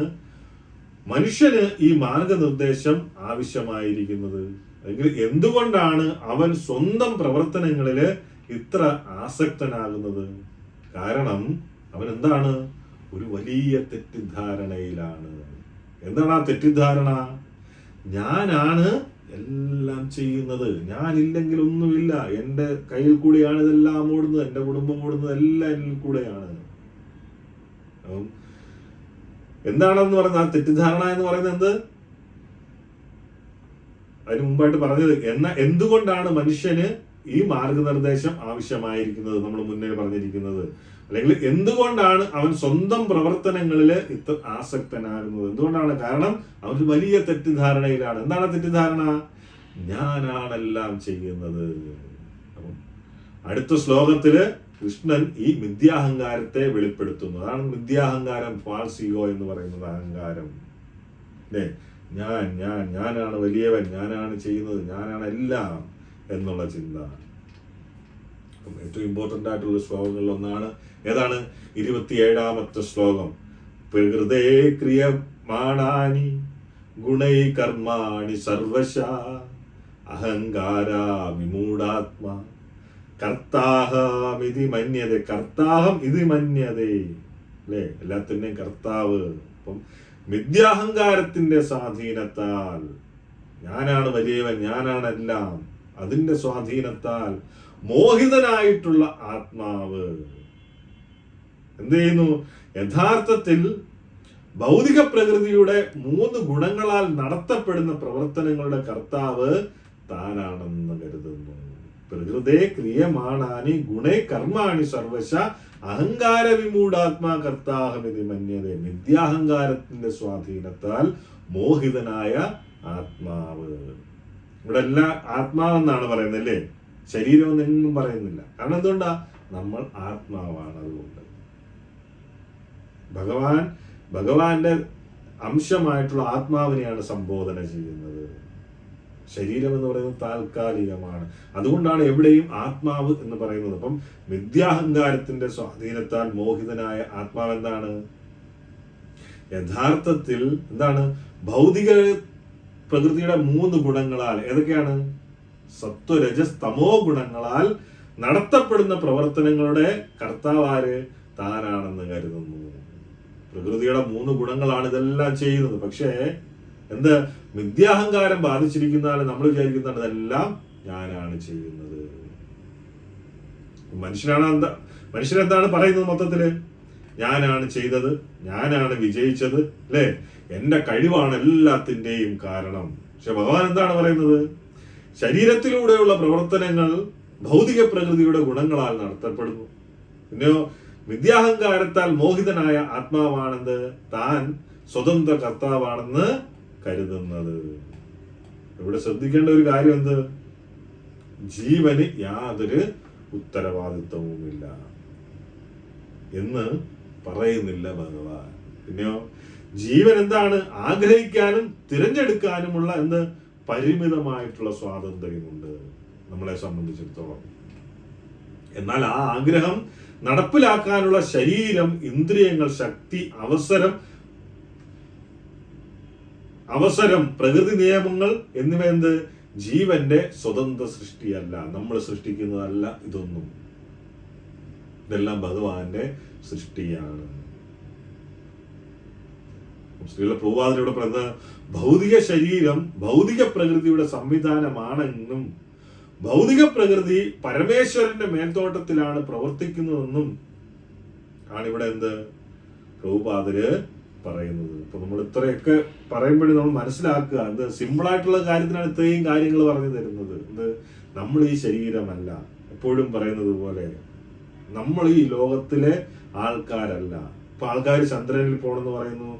മനുഷ്യന് ഈ മാർഗനിർദ്ദേശം ആവശ്യമായിരിക്കുന്നത്? അല്ലെങ്കിൽ എന്തുകൊണ്ടാണ് അവൻ സ്വന്തം പ്രവർത്തനങ്ങളില് ഇത്ര ആസക്തനാകുന്നത്? കാരണം അവൻ എന്താണ്? ഒരു വലിയ തെറ്റിദ്ധാരണയിലാണ്. എന്താണ് ആ തെറ്റിദ്ധാരണ? ഞാനാണ് എല്ലാം ചെയ്യുന്നത്, ഞാനില്ലെങ്കിൽ ഒന്നുമില്ല, എൻ്റെ കയ്യിൽ കൂടെയാണ് ഇതെല്ലാം ഓടുന്നത്, എൻ്റെ കുടുംബം ഓടുന്നത് എല്ലാം എന്നിൽ കൂടെയാണ്. എന്താണെന്ന് പറയുന്നത്? ആ തെറ്റിദ്ധാരണ എന്ന് പറയുന്നത് എന്ത്? അതിന് മുമ്പായിട്ട് പറഞ്ഞത് എന്തുകൊണ്ടാണ് മനുഷ്യന് ഈ മാർഗനിർദ്ദേശം ആവശ്യമായിരിക്കുന്നത്? നമ്മൾ മുന്നേ പറഞ്ഞിരിക്കുന്നത്. അല്ലെങ്കിൽ എന്തുകൊണ്ടാണ് അവൻ സ്വന്തം പ്രവർത്തനങ്ങളിൽ ഇത്ര ആസക്തനാകുന്നത്? എന്തുകൊണ്ടാണ്? കാരണം അവൻ വലിയ തെറ്റിദ്ധാരണയിലാണ്. എന്താണ് തെറ്റിദ്ധാരണ? ഞാനാണെല്ലാം ചെയ്യുന്നത്. അപ്പം അടുത്ത ശ്ലോകത്തില് കൃഷ്ണൻ ഈ മിഥ്യാഹങ്കാരത്തെ വെളിപ്പെടുത്തുന്നു. അതാണ് മിഥ്യാഹങ്കാരം, ഫാൾസ് ഈഗോ എന്ന് പറയുന്നത്. അഹങ്കാരം അല്ലേ? ഞാനാണ് വലിയവൻ, ഞാനാണ് ചെയ്യുന്നത്, ഞാനാണ് എല്ലാം എന്നുള്ള ചിന്ത. ഏറ്റവും ഇമ്പോർട്ടൻ്റ് ആയിട്ടുള്ള ശ്ലോകങ്ങളിൽ ഒന്നാണ് ഏതാണ്? 27ാമത്തെ ശ്ലോകം. പ്രകൃതേ ക്രിയമാണാനി ഗുണൈ കർമാണി സർവശ അഹങ്കാരാ വിമൂഢാത്മാ കർത്താഹമിതി മന്യതേ. കർത്താഹം ഇത് മന്യതേ, അല്ലേ? എല്ലാത്തിൻ്റെയും കർത്താവ്. അപ്പം മിഥ്യാഹങ്കാരത്തിന്റെ സ്വാധീനത്താൽ ഞാനാണ് വലിയവൻ, ഞാനാണ് എല്ലാം, അതിന്റെ സ്വാധീനത്താൽ മോഹിതനായിട്ടുള്ള ആത്മാവ് എന്ത് ചെയ്യുന്നു? യഥാർത്ഥത്തിൽ ഭൗതിക പ്രകൃതിയുടെ 3 ഗുണങ്ങളാൽ നടത്തപ്പെടുന്ന പ്രവർത്തനങ്ങളുടെ കർത്താവ് താനാണെന്ന് കരുതുന്നു. പ്രകൃതേ ക്രിയമാണാനി ഗുണേ കർമാണി സർവശ അഹങ്കാര വിമൂഢാത്മാ കർത്താഹമിതി മന്യതേ. മിഥ്യാഹങ്കാരത്തിന്റെ സ്വാധീനത്താൽ മോഹിതനായ ആത്മാവ്. ഇവിടെ എല്ലാം ആത്മാവെന്നാണ് പറയുന്നത്, അല്ലേ? ശരീരം എന്നും പറയുന്നില്ല. കാരണം എന്തുകൊണ്ടാ? നമ്മൾ ആത്മാവാണ്. അതുകൊണ്ട് ഭഗവാന്റെ അംശമായിട്ടുള്ള ആത്മാവിനെയാണ് സംബോധന ചെയ്യുന്നത്. ശരീരം എന്ന് പറയുന്നത് താൽക്കാലികമാണ്. അതുകൊണ്ടാണ് എവിടെയും ആത്മാവ് എന്ന് പറയുന്നത്. അപ്പം മിഥ്യാഹങ്കാരത്തിന്റെ സ്വാധീനത്താൽ മോഹിതനായ ആത്മാവ് എന്താണ്? യഥാർത്ഥത്തിൽ എന്താണ്? ഭൗതിക പ്രകൃതിയുടെ 3 ഗുണങ്ങളാൽ, ഏതൊക്കെയാണ്? സത്വരജസ് തമോ ഗുണങ്ങളാൽ നടത്തപ്പെടുന്ന പ്രവർത്തനങ്ങളുടെ കർത്താവാര്? താനാണെന്ന് കരുതുന്നു. പ്രകൃതിയുടെ 3 ഗുണങ്ങളാണ് ഇതെല്ലാം ചെയ്യുന്നത്. പക്ഷേ എന്ത്? മിഥ്യാഹങ്കാരം ബാധിച്ചിരിക്കുന്നതാണ് നമ്മൾ വിചാരിക്കുന്നതാണ് ഇതെല്ലാം ഞാനാണ് ചെയ്യുന്നത്. മനുഷ്യനെന്താണ് പറയുന്നത്? മൊത്തത്തില് ഞാനാണ് ചെയ്തത്, ഞാനാണ് വിജയിച്ചത്, അല്ലേ? എന്റെ കഴിവാണ് എല്ലാത്തിൻ്റെയും കാരണം. പക്ഷെ ഭഗവാൻ എന്താണ് പറയുന്നത്? ശരീരത്തിലൂടെയുള്ള പ്രവർത്തനങ്ങൾ ഭൗതിക പ്രകൃതിയുടെ ഗുണങ്ങളാൽ നടത്തപ്പെടുന്നു. പിന്നെയോ വിദ്യാഹങ്കാരത്താൽ മോഹിതനായ ആത്മാവാണെന്ന് താൻ സ്വതന്ത്ര കർത്താവാണെന്ന് കരുതുന്നത്. ഇവിടെ ശ്രദ്ധിക്കേണ്ട ഒരു കാര്യം എന്ത്? ജീവന് യാതൊരു ഉത്തരവാദിത്വവുമില്ല എന്ന് പറയുന്നില്ല ഭഗവാൻ. പിന്നെയോ ജീവൻ എന്താണ്? ആഗ്രഹിക്കാനും തിരഞ്ഞെടുക്കാനുമുള്ള എന്ത് പരിമിതമായിട്ടുള്ള സ്വാതന്ത്ര്യമുണ്ട് നമ്മളെ സംബന്ധിച്ചിടത്തോളം. എന്നാൽ ആ ആഗ്രഹം നടപ്പിലാക്കാനുള്ള ശരീരം, ഇന്ദ്രിയങ്ങൾ, ശക്തി, അവസരം, പ്രകൃതി നിയമങ്ങൾ എന്നിവ എന്ത്? ജീവന്റെ സ്വതന്ത്ര സൃഷ്ടിയല്ല, നമ്മൾ സൃഷ്ടിക്കുന്നതല്ല ഇതൊന്നും. ഇതെല്ലാം ഭഗവാന്റെ സൃഷ്ടിയാണ്. ശ്രീല പ്രഭുപാദരുടെ പറയുന്നത് ഭൗതിക ശരീരം ഭൗതിക പ്രകൃതിയുടെ സംവിധാനമാണെന്നും ഭൗതിക പ്രകൃതി പരമേശ്വരന്റെ മേൽത്തോട്ടത്തിലാണ് പ്രവർത്തിക്കുന്നതെന്നും ആണ് ഇവിടെ എന്ത് പ്രഭുപാദര് പറയുന്നത്. ഇപ്പൊ നമ്മൾ ഇത്രയൊക്കെ പറയുമ്പോഴും നമ്മൾ മനസ്സിലാക്കുക, എന്ത് സിമ്പിളായിട്ടുള്ള കാര്യത്തിനാണ് ഇത്രയും കാര്യങ്ങൾ പറഞ്ഞു തരുന്നത്. എന്ത്? നമ്മൾ ഈ ശരീരമല്ല, എപ്പോഴും പറയുന്നത് പോലെ നമ്മൾ ഈ ലോകത്തിലെ ആൾക്കാരല്ല. ഇപ്പൊ ആൾക്കാർ ചന്ദ്രനിൽ പോകണമെന്ന് പറയുന്നു,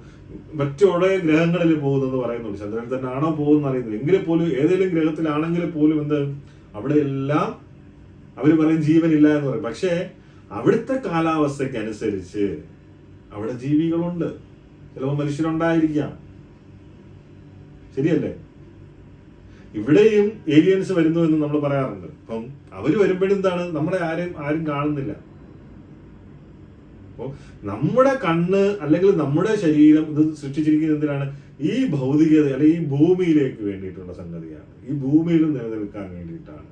മറ്റോടെ ഗ്രഹങ്ങളിൽ പോകുന്നെന്ന് പറയുന്നുണ്ട്. ചന്ദ്രനിൽ തന്നെ ആണോ പോകുന്ന അറിയുന്നില്ല. എങ്കിലും പോലും ഏതെങ്കിലും ഗ്രഹത്തിലാണെങ്കിൽ പോലും എന്ത് അവിടെ എല്ലാം അവർ പറയും ജീവനില്ല എന്ന് പറയും. പക്ഷേ അവിടുത്തെ കാലാവസ്ഥയ്ക്ക് അനുസരിച്ച് അവിടെ ജീവികളുണ്ട്, ചിലപ്പോൾ മനുഷ്യരുണ്ടായിരിക്കാം. ശരിയല്ലേ? ഇവിടെയും ഏലിയൻസ് വരുന്നു എന്ന് നമ്മൾ പറയാറുണ്ട്. അപ്പം അവര് വരുമ്പോഴെന്താണ് നമ്മളെ ആരും കാണുന്നില്ല. അപ്പോൾ നമ്മുടെ കണ്ണ് അല്ലെങ്കിൽ നമ്മുടെ ശരീരം ഇത് സൃഷ്ടിച്ചിരിക്കുന്നത് എന്തിനാണ്? ഈ ഭൗതികത അല്ലെങ്കിൽ ഈ ഭൂമിയിലേക്ക് വേണ്ടിയിട്ടുള്ള സംഗതിയാണ്. ഈ ഭൂമിയിൽ നിലനിൽക്കാൻ വേണ്ടിയിട്ടാണ്.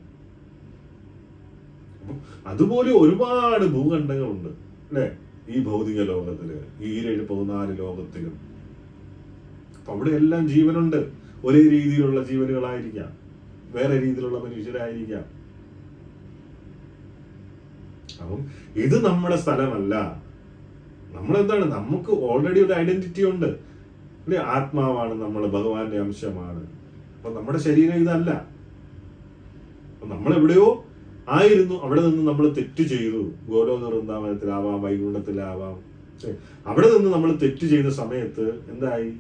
അതുപോലെ ഒരുപാട് ഭൂഖണ്ഡങ്ങളുണ്ട്, അല്ലെ? ഈ ഭൗതിക ലോകത്തില്, ഈ 14 ലോകത്തിലും. അപ്പൊ അവിടെ എല്ലാം ജീവനുണ്ട്. ഒരേ രീതിയിലുള്ള ജീവനുകളായിരിക്കാം, വേറെ രീതിയിലുള്ള മനുഷ്യരായിരിക്കാം. അപ്പം ഇത് നമ്മുടെ സ്ഥലമല്ല. നമ്മളെന്താണ്? നമുക്ക് ഓൾറെഡി ഒരു ഐഡന്റിറ്റി ഉണ്ട്, അല്ലെ? ആത്മാവാണ് നമ്മൾ, ഭഗവാന്റെ അംശമാണ്. അപ്പൊ നമ്മുടെ ശരീരം ഇതല്ല. അപ്പൊ നമ്മളെവിടെയോ ആയിരുന്നു, അവിടെ നിന്ന് നമ്മൾ തെറ്റ് ചെയ്തു. ഗോലോക വൃന്ദാവനത്തിലാവാം, വൈകുണ്ഠത്തിലാവാം. അവിടെ നിന്ന് നമ്മൾ തെറ്റ് ചെയ്ത സമയത്ത് എന്തായി?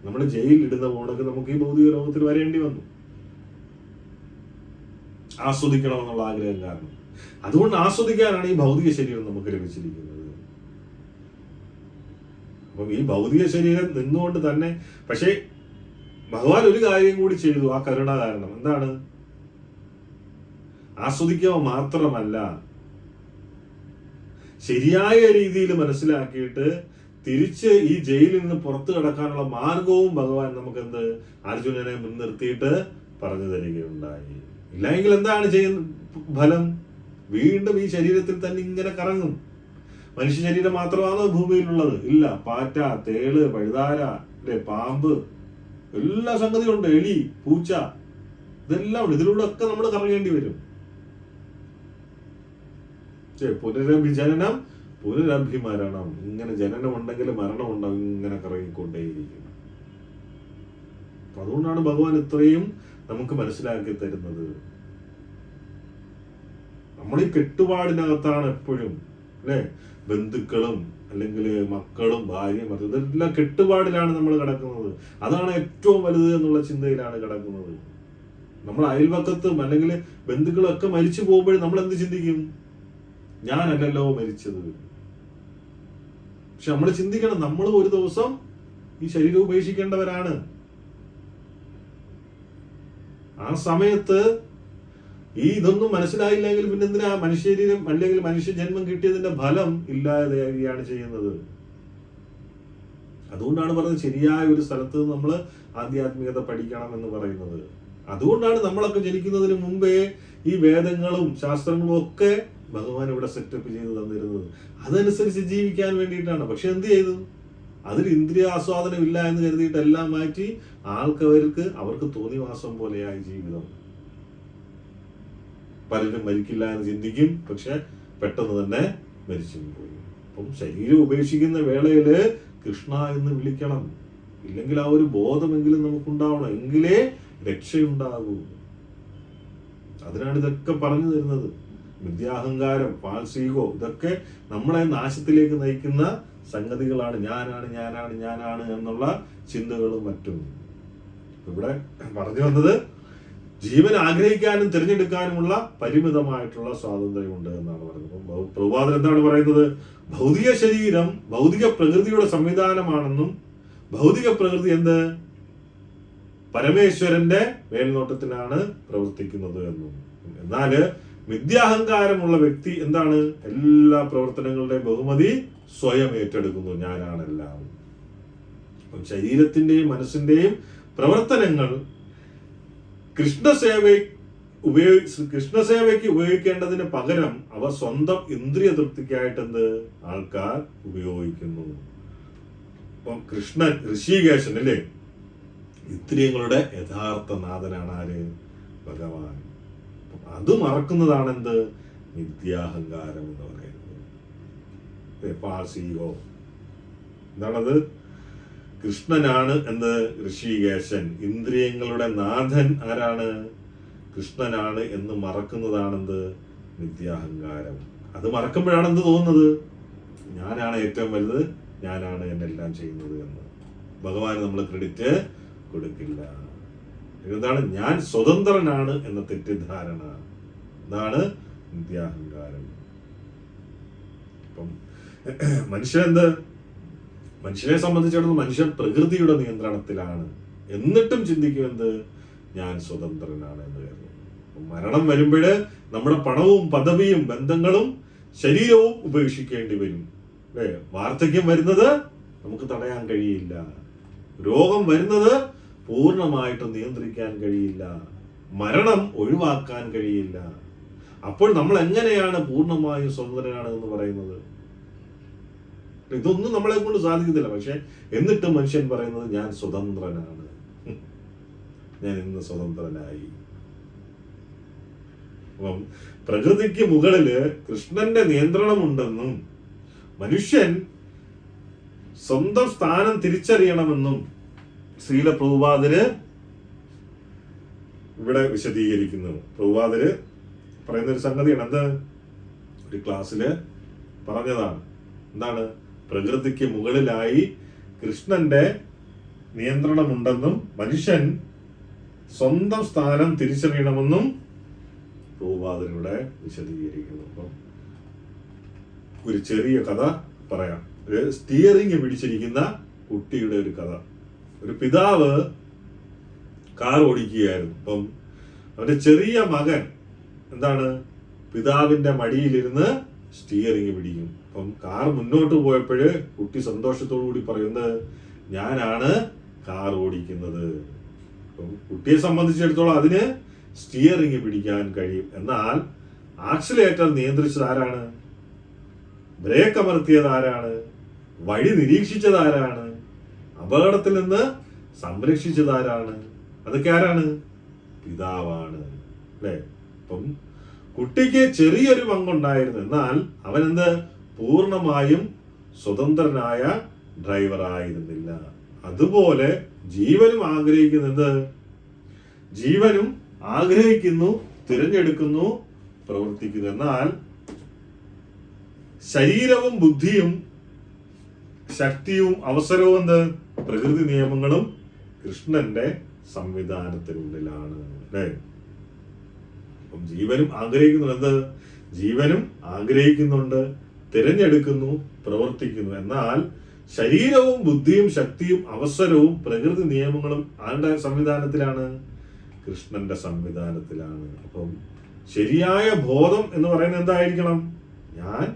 നമ്മൾ ജയിലിൽ ഇടുന്ന പോണക്ക് നമുക്ക് ഈ ഭൗതിക ലോകത്തിൽ വരേണ്ടി വന്നു, ആസ്വദിക്കണമെന്നുള്ള ആഗ്രഹം കാരണം. അതുകൊണ്ട് ആസ്വദിക്കാനാണ് ഈ ഭൗതിക ശരീരം നമുക്ക് ലഭിച്ചിരിക്കുന്നത്. അപ്പം ഈ ഭൗതിക ശരീരം നിന്നുകൊണ്ട് തന്നെ, പക്ഷേ ഭഗവാൻ ഒരു കാര്യം കൂടി ചെയ്തു, ആ കരുണ കാരണം. എന്താണ്? ആസ്വദിക്കുക മാത്രമല്ല, ശരിയായ രീതിയിൽ മനസ്സിലാക്കിയിട്ട് തിരിച്ച് ഈ ജയിലിൽ നിന്ന് പുറത്തു കടക്കാനുള്ള മാർഗവും ഭഗവാൻ നമുക്ക് എന്ത് അർജുനനെ മുൻനിർത്തിയിട്ട് പറഞ്ഞു തരികയുണ്ടായി. ഇല്ലെങ്കിൽ എന്താണ് ചെയ്യുന്ന ഫലം? വീണ്ടും ഈ ശരീരത്തിൽ തന്നെ ഇങ്ങനെ കറങ്ങും. മനുഷ്യ ശരീരം മാത്രമാണോ ഭൂമിയിലുള്ളത്? ഇല്ല. പാറ്റ, തേള്, പഴുതാര, അല്ലെ, പാമ്പ്, എല്ലാ സംഗതിയും ഉണ്ട്. എലി, പൂച്ച, ഇതെല്ലാം ഉണ്ട്. ഇതിലൂടെ ഒക്കെ നമ്മൾ കറങ്ങേണ്ടി വരും. പുനരഭിജനനം, പുനരഭിമരണം. ഇങ്ങനെ ജനനം ഉണ്ടെങ്കിൽ മരണം ഉണ്ടാവും. ഇങ്ങനെ കറങ്ങിക്കൊണ്ടേയിരിക്കും. അതുകൊണ്ടാണ് ഭഗവാൻ ഇത്രയും നമുക്ക് മനസ്സിലാക്കി തരുന്നത്. നമ്മൾ ഈ കെട്ടുപാടിനകത്താണ് എപ്പോഴും, അല്ലെ, ബന്ധുക്കളും അല്ലെങ്കിൽ മക്കളും ഭാര്യയും ഇതെല്ലാം കെട്ടുപാടിലാണ് നമ്മൾ കിടക്കുന്നത്. അതാണ് ഏറ്റവും വലുത് എന്നുള്ള ചിന്തയിലാണ് കിടക്കുന്നത്. നമ്മൾ അയൽവക്കത്തും അല്ലെങ്കിൽ ബന്ധുക്കളും ഒക്കെ മരിച്ചു പോകുമ്പോഴും നമ്മൾ എന്ത് ചിന്തിക്കും? ഞാനല്ലല്ലോ മരിച്ചത്. പക്ഷെ നമ്മൾ ചിന്തിക്കണം, നമ്മൾ ഒരു ദിവസം ഈ ശരീരം ഉപേക്ഷിക്കേണ്ടവരാണ്. ആ സമയത്ത് ഈ ഇതൊന്നും മനസ്സിലായില്ലെങ്കിൽ പിന്നെ എന്തിനാ മനുഷ്യശരീരം അല്ലെങ്കിൽ മനുഷ്യ ജന്മം കിട്ടിയതിന്റെ ഫലം ഇല്ലാതെയാണ് ചെയ്യുന്നത്. അതുകൊണ്ടാണ് പറയുന്നത് ശരിയായ ഒരു സ്ഥലത്ത് നമ്മൾ ആധ്യാത്മികത പഠിക്കണം എന്ന് പറയുന്നത്. അതുകൊണ്ടാണ് നമ്മളൊക്കെ ജനിക്കുന്നതിന് മുമ്പേ ഈ വേദങ്ങളും ശാസ്ത്രങ്ങളും ഒക്കെ ഭഗവാൻ ഇവിടെ സെറ്റപ്പ് ചെയ്ത് തന്നിരുന്നത്. അതനുസരിച്ച് ജീവിക്കാൻ വേണ്ടിയിട്ടാണ്. പക്ഷെ എന്ത് ചെയ്തു? അതിൽ ഇന്ദ്രിയ ആസ്വാദനം ഇല്ല എന്ന് കരുതിയിട്ട് എല്ലാം മാറ്റി അവർക്ക് തോന്നിവാസം പോലെയായി ജീവിതം. പലരും മരിക്കില്ല എന്ന് ചിന്തിക്കും, പക്ഷെ പെട്ടെന്ന് തന്നെ മരിച്ചും പോയി. അപ്പം ശരീരം ഉപേക്ഷിക്കുന്ന വേളയില് കൃഷ്ണ എന്ന് വിളിക്കണം. ഇല്ലെങ്കിൽ ആ ഒരു ബോധമെങ്കിലും നമുക്കുണ്ടാവണം. എങ്കിലേ രക്ഷയുണ്ടാകൂ. അതിനാണ് ഇതൊക്കെ പറഞ്ഞു തരുന്നത്. വിദ്യാഹങ്കാരം, ഫാൾസ് ഈഗോ, ഇതൊക്കെ നമ്മളെ നാശത്തിലേക്ക് നയിക്കുന്ന സംഗതികളാണ്. ഞാനാണ് എന്നുള്ള ചിന്തകളും മറ്റും. ഇവിടെ പറഞ്ഞു വന്നത് ജീവൻ ആഗ്രഹിക്കാനും തിരഞ്ഞെടുക്കാനുമുള്ള പരിമിതമായിട്ടുള്ള സ്വാതന്ത്ര്യമുണ്ട് എന്നാണ് പറയുന്നത്. അപ്പം പ്രഭുപാദൻ എന്താണ് പറയുന്നത്? ഭൗതിക ശരീരം ഭൗതിക പ്രകൃതിയുടെ സംവിധാനമാണെന്നും ഭൗതിക പ്രകൃതി എന്ത് പരമേശ്വരന്റെ മേൽനോട്ടത്തിലാണ് പ്രവർത്തിക്കുന്നത് എന്നും. എന്നാല് മിഥ്യാഹങ്കാരമുള്ള വ്യക്തി എന്താണ്? എല്ലാ പ്രവർത്തനങ്ങളുടെയും ബഹുമതി സ്വയം ഏറ്റെടുക്കുന്നു. ഞാനാണെല്ലാം. അപ്പം ശരീരത്തിന്റെയും മനസ്സിന്റെയും പ്രവർത്തനങ്ങൾ കൃഷ്ണസേവയ്ക്ക് ഉപയോഗിക്കേണ്ടതിന് പകരം അവ സ്വന്തം ഇന്ദ്രിയ തൃപ്തിക്കായിട്ട് ആൾക്കാർ ഉപയോഗിക്കുന്നു. അപ്പം കൃഷ്ണൻ, ഋഷികേശൻ, അല്ലേ, ഇന്ദ്രിയങ്ങളുടെ യഥാർത്ഥ നാഥനാണ് ആര്? ഭഗവാൻ. അത് മറക്കുന്നതാണ് മിഥ്യാഹങ്കാരം എന്ന് പറയുന്നത്. പാസീഗോ എന്താണത്? കൃഷ്ണനാണ് ഋഷികേശൻ. ഇന്ദ്രിയങ്ങളുടെ നാഥൻ ആരാണ്? കൃഷ്ണനാണ് എന്ന് മറക്കുന്നതാണ് മിഥ്യാഹങ്കാരം. അത് മറക്കുമ്പോഴാണ് തോന്നുന്നത്? ഞാനാണ് ഏറ്റവും വലുത്, ഞാനാണ് എന്നെല്ലാം ചെയ്യുന്നത് എന്ന്. ഭഗവാൻ നമ്മൾ ക്രെഡിറ്റ് കൊടുക്കില്ല. എന്താണ്? ഞാൻ സ്വതന്ത്രനാണ് എന്ന തെറ്റിദ്ധാരണ. ഇതാണ് മിഥ്യാഹങ്കാരം. അപ്പം മനുഷ്യനെ സംബന്ധിച്ചിടത്തോളം മനുഷ്യൻ പ്രകൃതിയുടെ നിയന്ത്രണത്തിലാണ്. എന്നിട്ടും ചിന്തിക്കും ഞാൻ സ്വതന്ത്രനാണ് എന്ന് കരുതുന്നു. മരണം വരുമ്പോഴ് നമ്മുടെ പണവും പദവിയും ബന്ധങ്ങളും ശരീരവും ഉപേക്ഷിക്കേണ്ടി വരും. അല്ലേ? വാർദ്ധക്യം വരുന്നത് നമുക്ക് തടയാൻ കഴിയില്ല. രോഗം വരുന്നത് പൂർണ്ണമായിട്ടും നിയന്ത്രിക്കാൻ കഴിയില്ല. മരണം ഒഴിവാക്കാൻ കഴിയില്ല. അപ്പോൾ നമ്മൾ എങ്ങനെയാണ് പൂർണ്ണമായും സ്വതന്ത്രനാണ് എന്ന് പറയുന്നത്? ഇതൊന്നും നമ്മളെ കൊണ്ട് സാധിക്കത്തില്ല. പക്ഷെ എന്നിട്ട് മനുഷ്യൻ പറയുന്നത് ഞാൻ സ്വതന്ത്രനാണ്, ഞാൻ ഇന്ന് സ്വതന്ത്രനായി. അപ്പം പ്രകൃതിക്ക് മുകളില് കൃഷ്ണന്റെ നിയന്ത്രണമുണ്ടെന്നും മനുഷ്യൻ സ്വന്തം സ്ഥാനം തിരിച്ചറിയണമെന്നും ശ്രീല പ്രഭുപാദര് ഇവിടെ വിശദീകരിക്കുന്നു. പ്രഭുപാദര് പറയുന്ന ഒരു സംഗതിയാണ്. ഒരു ക്ലാസ്സില് പറഞ്ഞതാണ്. എന്താണ്? പ്രകൃതിക്ക് മുകളിലായി കൃഷ്ണന്റെ നിയന്ത്രണമുണ്ടെന്നും മനുഷ്യൻ സ്വന്തം സ്ഥാനം തിരിച്ചറിയണമെന്നും പ്രഭുപാദരിവിടെ വിശദീകരിക്കുന്നു. അപ്പം ഒരു ചെറിയ കഥ പറയാം. സ്റ്റിയറിംഗ് പിടിച്ചിരിക്കുന്ന കുട്ടിയുടെ ഒരു കഥ. ഒരു പിതാവ് കാർ ഓടിക്കുകയായിരുന്നു. അപ്പം അവന്റെ ചെറിയ മകൻ പിതാവിന്റെ മടിയിലിരുന്ന് സ്റ്റിയറിംഗ് പിടിക്കും. അപ്പം കാർ മുന്നോട്ട് പോയപ്പോഴ് കുട്ടി സന്തോഷത്തോടു കൂടി പറയുന്നത്, ഞാനാണ് കാർ ഓടിക്കുന്നത്. അപ്പം കുട്ടിയെ സംബന്ധിച്ചിടത്തോളം അതിന് സ്റ്റിയറിംഗ് പിടിക്കാൻ കഴിയും. എന്നാൽ ആക്സിലേറ്റർ നിയന്ത്രിച്ചത് ആരാണ്? ബ്രേക്ക് അമർത്തിയത് ആരാണ്? വഴി നിരീക്ഷിച്ചത് ആരാണ്? അപകടത്തിൽ നിന്ന് സംരക്ഷിച്ചത് ആരാണ്? അതൊക്കെ ആരാണ്? പിതാവാണ്. അല്ലെ? അപ്പം കുട്ടിക്ക് ചെറിയൊരു പങ്കുണ്ടായിരുന്നു. എന്നാൽ അവൻ എന്ത്? പൂർണ്ണമായും സ്വതന്ത്രനായ ഡ്രൈവർ ആയിരുന്നില്ല. അതുപോലെ ജീവനും ആഗ്രഹിക്കുന്നത്, ജീവനും ആഗ്രഹിക്കുന്നു, തിരഞ്ഞെടുക്കുന്നു, പ്രവർത്തിക്കുന്നു. എന്നാൽ ശരീരവും ബുദ്ധിയും ശക്തിയും അവസരവും എന്ത്? പ്രകൃതി നിയമങ്ങളും കൃഷ്ണന്റെ സംവിധാനത്തിനുള്ളിലാണ്. അല്ലേ? അപ്പം ജീവനും ആഗ്രഹിക്കുന്നു. എന്ത്? ജീവനും ആഗ്രഹിക്കുന്നുണ്ട്, തിരഞ്ഞെടുക്കുന്നു, പ്രവർത്തിക്കുന്നു. എന്നാൽ ശരീരവും ബുദ്ധിയും ശക്തിയും അവസരവും പ്രകൃതി നിയമങ്ങളും ആരുടെ സംവിധാനത്തിലാണ്? കൃഷ്ണന്റെ സംവിധാനത്തിലാണ്. അപ്പം ശരിയായ ബോധം എന്ന് പറയുന്നത് എന്തായിരിക്കണം? ഞാൻ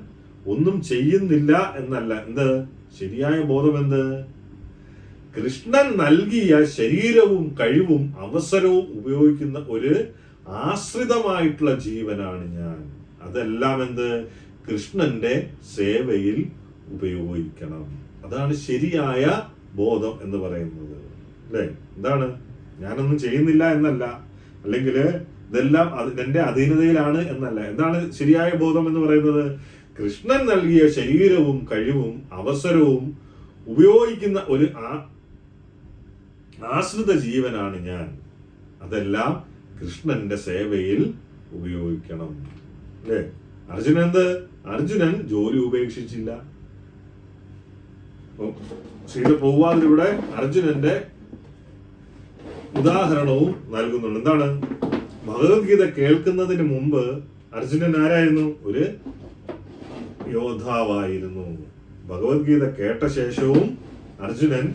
ഒന്നും ചെയ്യുന്നില്ല എന്നല്ല. എന്ത്? ശരിയായ ബോധം എന്ത്? കൃഷ്ണൻ നൽകിയ ശരീരവും കഴിവും അവസരവും ഉപയോഗിക്കുന്ന ഒരു ആശ്രിതമായിട്ടുള്ള ജീവനാണ് ഞാൻ. അതെല്ലാം എന്ത്? കൃഷ്ണന്റെ സേവയിൽ ഉപയോഗിക്കണം. അതാണ് ശരിയായ ബോധം എന്ന് പറയുന്നത്. അല്ലേ? എന്താണ്? ഞാനൊന്നും ചെയ്യുന്നില്ല എന്നല്ല, അല്ലെങ്കിൽ ഇതെല്ലാം എന്റെ അധീനതയിലാണ് എന്നല്ല. എന്താണ് ശരിയായ ബോധം എന്ന് പറയുന്നത്? കൃഷ്ണൻ നൽകിയ ശരീരവും കഴിവും അവസരവും ഉപയോഗിക്കുന്ന ഒരു ആശ്രിത ജീവനാണ് ഞാൻ. അതെല്ലാം കൃഷ്ണന്റെ സേവയിൽ ഉപയോഗിക്കണം. അല്ലേ? അർജുനൻ ജോലി ഉപേക്ഷിച്ചില്ല. ശ്രീല പ്രഭുപാദിലൂടെ അർജുനന്റെ ഉദാഹരണവും നൽകുന്നുണ്ട്. എന്താണ്? ഭഗവത്ഗീത കേൾക്കുന്നതിന് മുമ്പ് അർജുനൻ ആരായിരുന്നു? ഒരു യോദ്ധാവായിരുന്നു. ഭഗവത്ഗീത കേട്ട ശേഷവും അർജുനൻ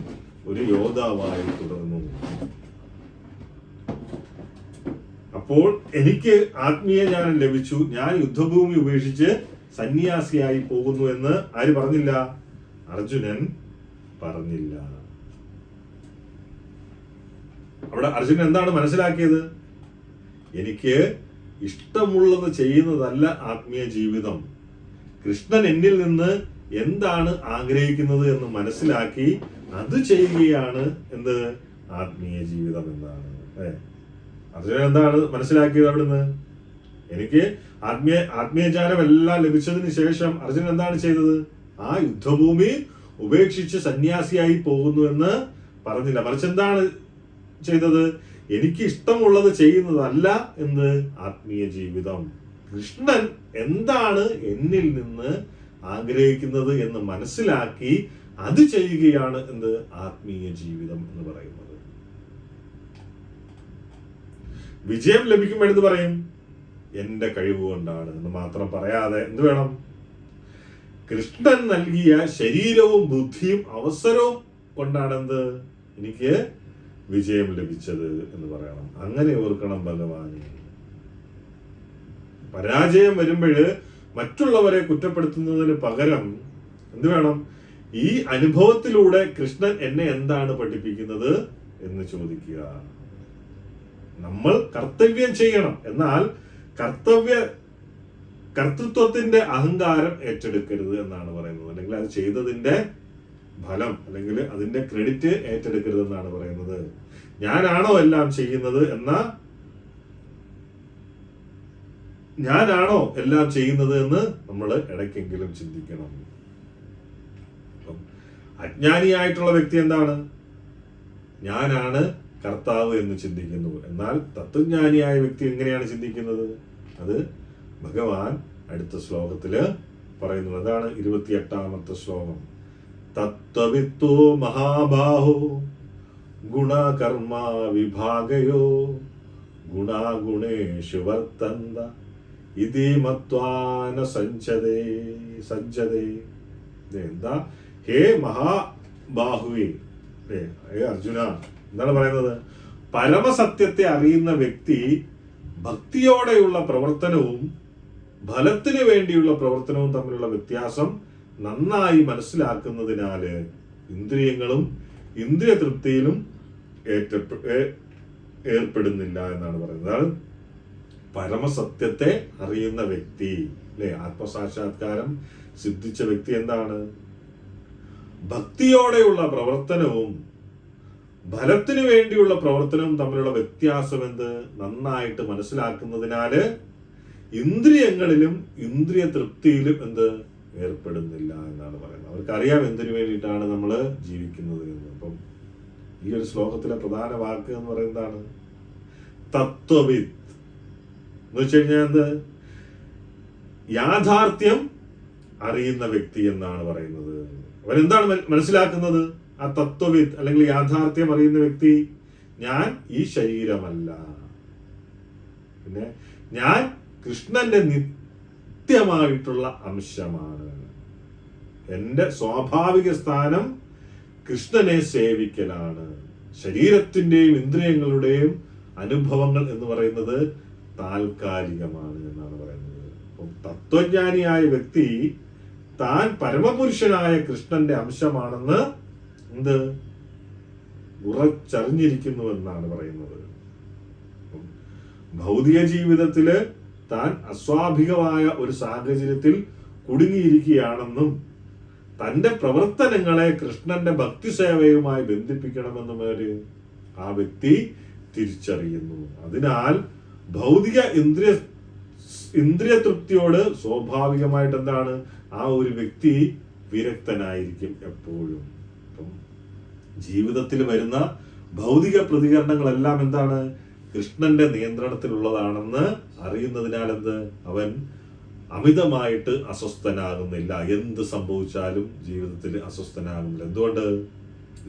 ഒരു യോദ്ധാവായി തുടർന്നു. അപ്പോൾ എനിക്ക് ആത്മീയ ജ്ഞാനം ലഭിച്ചു, ഞാൻ യുദ്ധഭൂമി ഉപേക്ഷിച്ച് സന്യാസിയായി പോകുന്നു എന്ന് ആര് പറഞ്ഞില്ല? അർജുനൻ പറഞ്ഞില്ല. അവിടെ അർജുനൻ എന്താണ് മനസ്സിലാക്കിയത്? എനിക്ക് ഇഷ്ടമുള്ളത് ചെയ്യുന്നതല്ല ആത്മീയ ജീവിതം. കൃഷ്ണൻ എന്നിൽ നിന്ന് എന്താണ് ആഗ്രഹിക്കുന്നത് എന്ന് മനസ്സിലാക്കി അത് ചെയ്യുകയാണ് എന്ത്? ആത്മീയ ജീവിതം എന്നാണ്. അർജുനൻ എന്താണ് മനസ്സിലാക്കിയത് അവിടുന്ന്? എനിക്ക് ആത്മീയജ്ഞാനം എല്ലാം ലഭിച്ചതിന് ശേഷം അർജുനൻ എന്താണ് ചെയ്തത്? ആ യുദ്ധഭൂമി ഉപേക്ഷിച്ച് സന്യാസിയായി പോകുന്നു എന്ന് പറഞ്ഞില്ല. മറിച്ച് എന്താണ് ചെയ്തത്? എനിക്ക് ഇഷ്ടമുള്ളത് ചെയ്യുന്നതല്ല എന്ത്? ആത്മീയ ജീവിതം. കൃഷ്ണൻ എന്താണ് എന്നിൽ നിന്ന് ആഗ്രഹിക്കുന്നത് എന്ന് മനസ്സിലാക്കി അത് ചെയ്യുകയാണ് എന്ത്? ആത്മീയ ജീവിതം എന്ന് പറയുന്നത്. വിജയം ലഭിക്കുമ്പോൾ എന്ത് പറയും? എന്റെ കഴിവ് കൊണ്ടാണ് എന്ന് മാത്രം പറയാതെ എന്ത് വേണം? കൃഷ്ണൻ നൽകിയ ശരീരവും ബുദ്ധിയും അവസരവും കൊണ്ടാണ് എന്ത്? എനിക്ക് വിജയം ലഭിച്ചത് എന്ന് പറയണം. അങ്ങനെ ഓർക്കണം ഭഗവാനെ. പരാജയം വരുമ്പോഴ് മറ്റുള്ളവരെ കുറ്റപ്പെടുത്തുന്നതിന് പകരം എന്ത് വേണം? ഈ അനുഭവത്തിലൂടെ കൃഷ്ണൻ എന്നെ എന്താണ് പഠിപ്പിക്കുന്നത് എന്ന് ചോദിക്കുക. നമ്മൾ കർത്തവ്യം ചെയ്യണം. എന്നാൽ കർത്തൃത്വത്തിന്റെ അഹങ്കാരം ഏറ്റെടുക്കരുത് എന്നാണ് പറയുന്നത്. അല്ലെങ്കിൽ അത് ചെയ്തതിന്റെ ഫലം അല്ലെങ്കിൽ അതിന്റെ ക്രെഡിറ്റ് ഏറ്റെടുക്കരുത് എന്നാണ് പറയുന്നത്. ഞാനാണോ എല്ലാം ചെയ്യുന്നത് എന്ന് നമ്മൾ ഇടയ്ക്കെങ്കിലും ചിന്തിക്കണം. അജ്ഞാനിയായിട്ടുള്ള വ്യക്തി എന്താണ്? ഞാനാണ് കർത്താവ് എന്ന് ചിന്തിക്കുന്നു. എന്നാൽ തത്വജ്ഞാനിയായ വ്യക്തി എങ്ങനെയാണ് ചിന്തിക്കുന്നത്? അത് ഭഗവാൻ അടുത്ത ശ്ലോകത്തില് പറയുന്നു. അതാണ് 28ാമത്തെ ശ്ലോകം. തത്വവിത്തോ മഹാബാഹോ ഗുണകർമ്മ വിഭാഗയോ ഗുണാഗുണേഷു വർത്തന്ത ഇതി മത്വാന സജ്ജതേ. എന്താ? ഹേ മഹാബാഹുവേ, ഹേ അർജുന, എന്താണ് പറയുന്നത്? പരമസത്യത്തെ അറിയുന്ന വ്യക്തി ഭക്തിയോടെയുള്ള പ്രവർത്തനവും ഫലത്തിന് വേണ്ടിയുള്ള പ്രവർത്തനവും തമ്മിലുള്ള വ്യത്യാസം നന്നായി മനസ്സിലാക്കുന്നതിനാല് ഇന്ദ്രിയങ്ങളും ഇന്ദ്രിയ തൃപ്തിയിലും ഏർപ്പെടുന്നില്ല എന്നാണ് പറയുന്നത്. അതാണ് പരമസത്യത്തെ അറിയുന്ന വ്യക്തി, അല്ലെ? ആത്മസാക്ഷാത്കാരം സിദ്ധിച്ച വ്യക്തി എന്താണ്? ഭക്തിയോടെയുള്ള പ്രവർത്തനവും ഫലത്തിനു വേണ്ടിയുള്ള പ്രവർത്തനവും തമ്മിലുള്ള വ്യത്യാസം നന്നായിട്ട് മനസ്സിലാക്കുന്നതിനാല് ഇന്ദ്രിയങ്ങളിലും ഇന്ദ്രിയ തൃപ്തിയിലും ഏർപ്പെടുന്നില്ല എന്നാണ് പറയുന്നത്. അവർക്കറിയാം എന്തിനു വേണ്ടിയിട്ടാണ് നമ്മൾ ജീവിക്കുന്നത് എന്ന്. അപ്പം ഈ ഒരു ശ്ലോകത്തിലെ പ്രധാന വാക്ക് എന്ന് പറയുന്നതാണ് തത്വവിത്ത് എന്ന് വെച്ച് കഴിഞ്ഞാൽ യാഥാർത്ഥ്യം അറിയുന്ന വ്യക്തി എന്നാണ് പറയുന്നത്. അവരെന്താണ് മനസ്സിലാക്കുന്നത്? ആ തത്വവിത്ത് അല്ലെങ്കിൽ യാഥാർത്ഥ്യം അറിയുന്ന വ്യക്തി, ഞാൻ ഈ ശരീരമല്ല, പിന്നെ ഞാൻ കൃഷ്ണന്റെ നിത്യമായിട്ടുള്ള അംശമാണ്, എന്റെ സ്വാഭാവിക സ്ഥാനം കൃഷ്ണനെ സേവിക്കലാണ്. ശരീരത്തിന്റെയും ഇന്ദ്രിയങ്ങളുടെയും അനുഭവങ്ങൾ എന്ന് പറയുന്നത് താൽക്കാലികമാണ് എന്നാണ് പറയുന്നത്. അപ്പം തത്വജ്ഞാനിയായ വ്യക്തി താൻ പരമപുരുഷനായ കൃഷ്ണന്റെ അംശമാണെന്ന് ഉറച്ചറിഞ്ഞിരിക്കുന്നു എന്നാണ് പറയുന്നത്. ഭൗതിക ജീവിതത്തില് താൻ അസ്വാഭാവികമായ ഒരു സാഹചര്യത്തിൽ കുടുങ്ങിയിരിക്കുകയാണെന്നും തന്റെ പ്രവർത്തനങ്ങളെ കൃഷ്ണന്റെ ഭക്തിസേവയുമായി ബന്ധിപ്പിക്കണമെന്നും ആ വ്യക്തി തിരിച്ചറിയുന്നു. അതിനാൽ ഭൗതിക ഇന്ദ്രിയ തൃപ്തിയോട് സ്വാഭാവികമായിട്ട് ആ ഒരു വ്യക്തി വിരക്തനായിരിക്കും എപ്പോഴും. ജീവിതത്തിൽ വരുന്ന ഭൗതിക പ്രതികരണങ്ങളെല്ലാം കൃഷ്ണന്റെ നിയന്ത്രണത്തിലുള്ളതാണെന്ന് അറിയുന്നതിനാൽ അവൻ അമിതമായിട്ട് അസ്വസ്ഥനാകുന്നില്ല. എന്ത് സംഭവിച്ചാലും ജീവിതത്തിൽ അസ്വസ്ഥനാകുന്നില്ല. എന്തുകൊണ്ട്?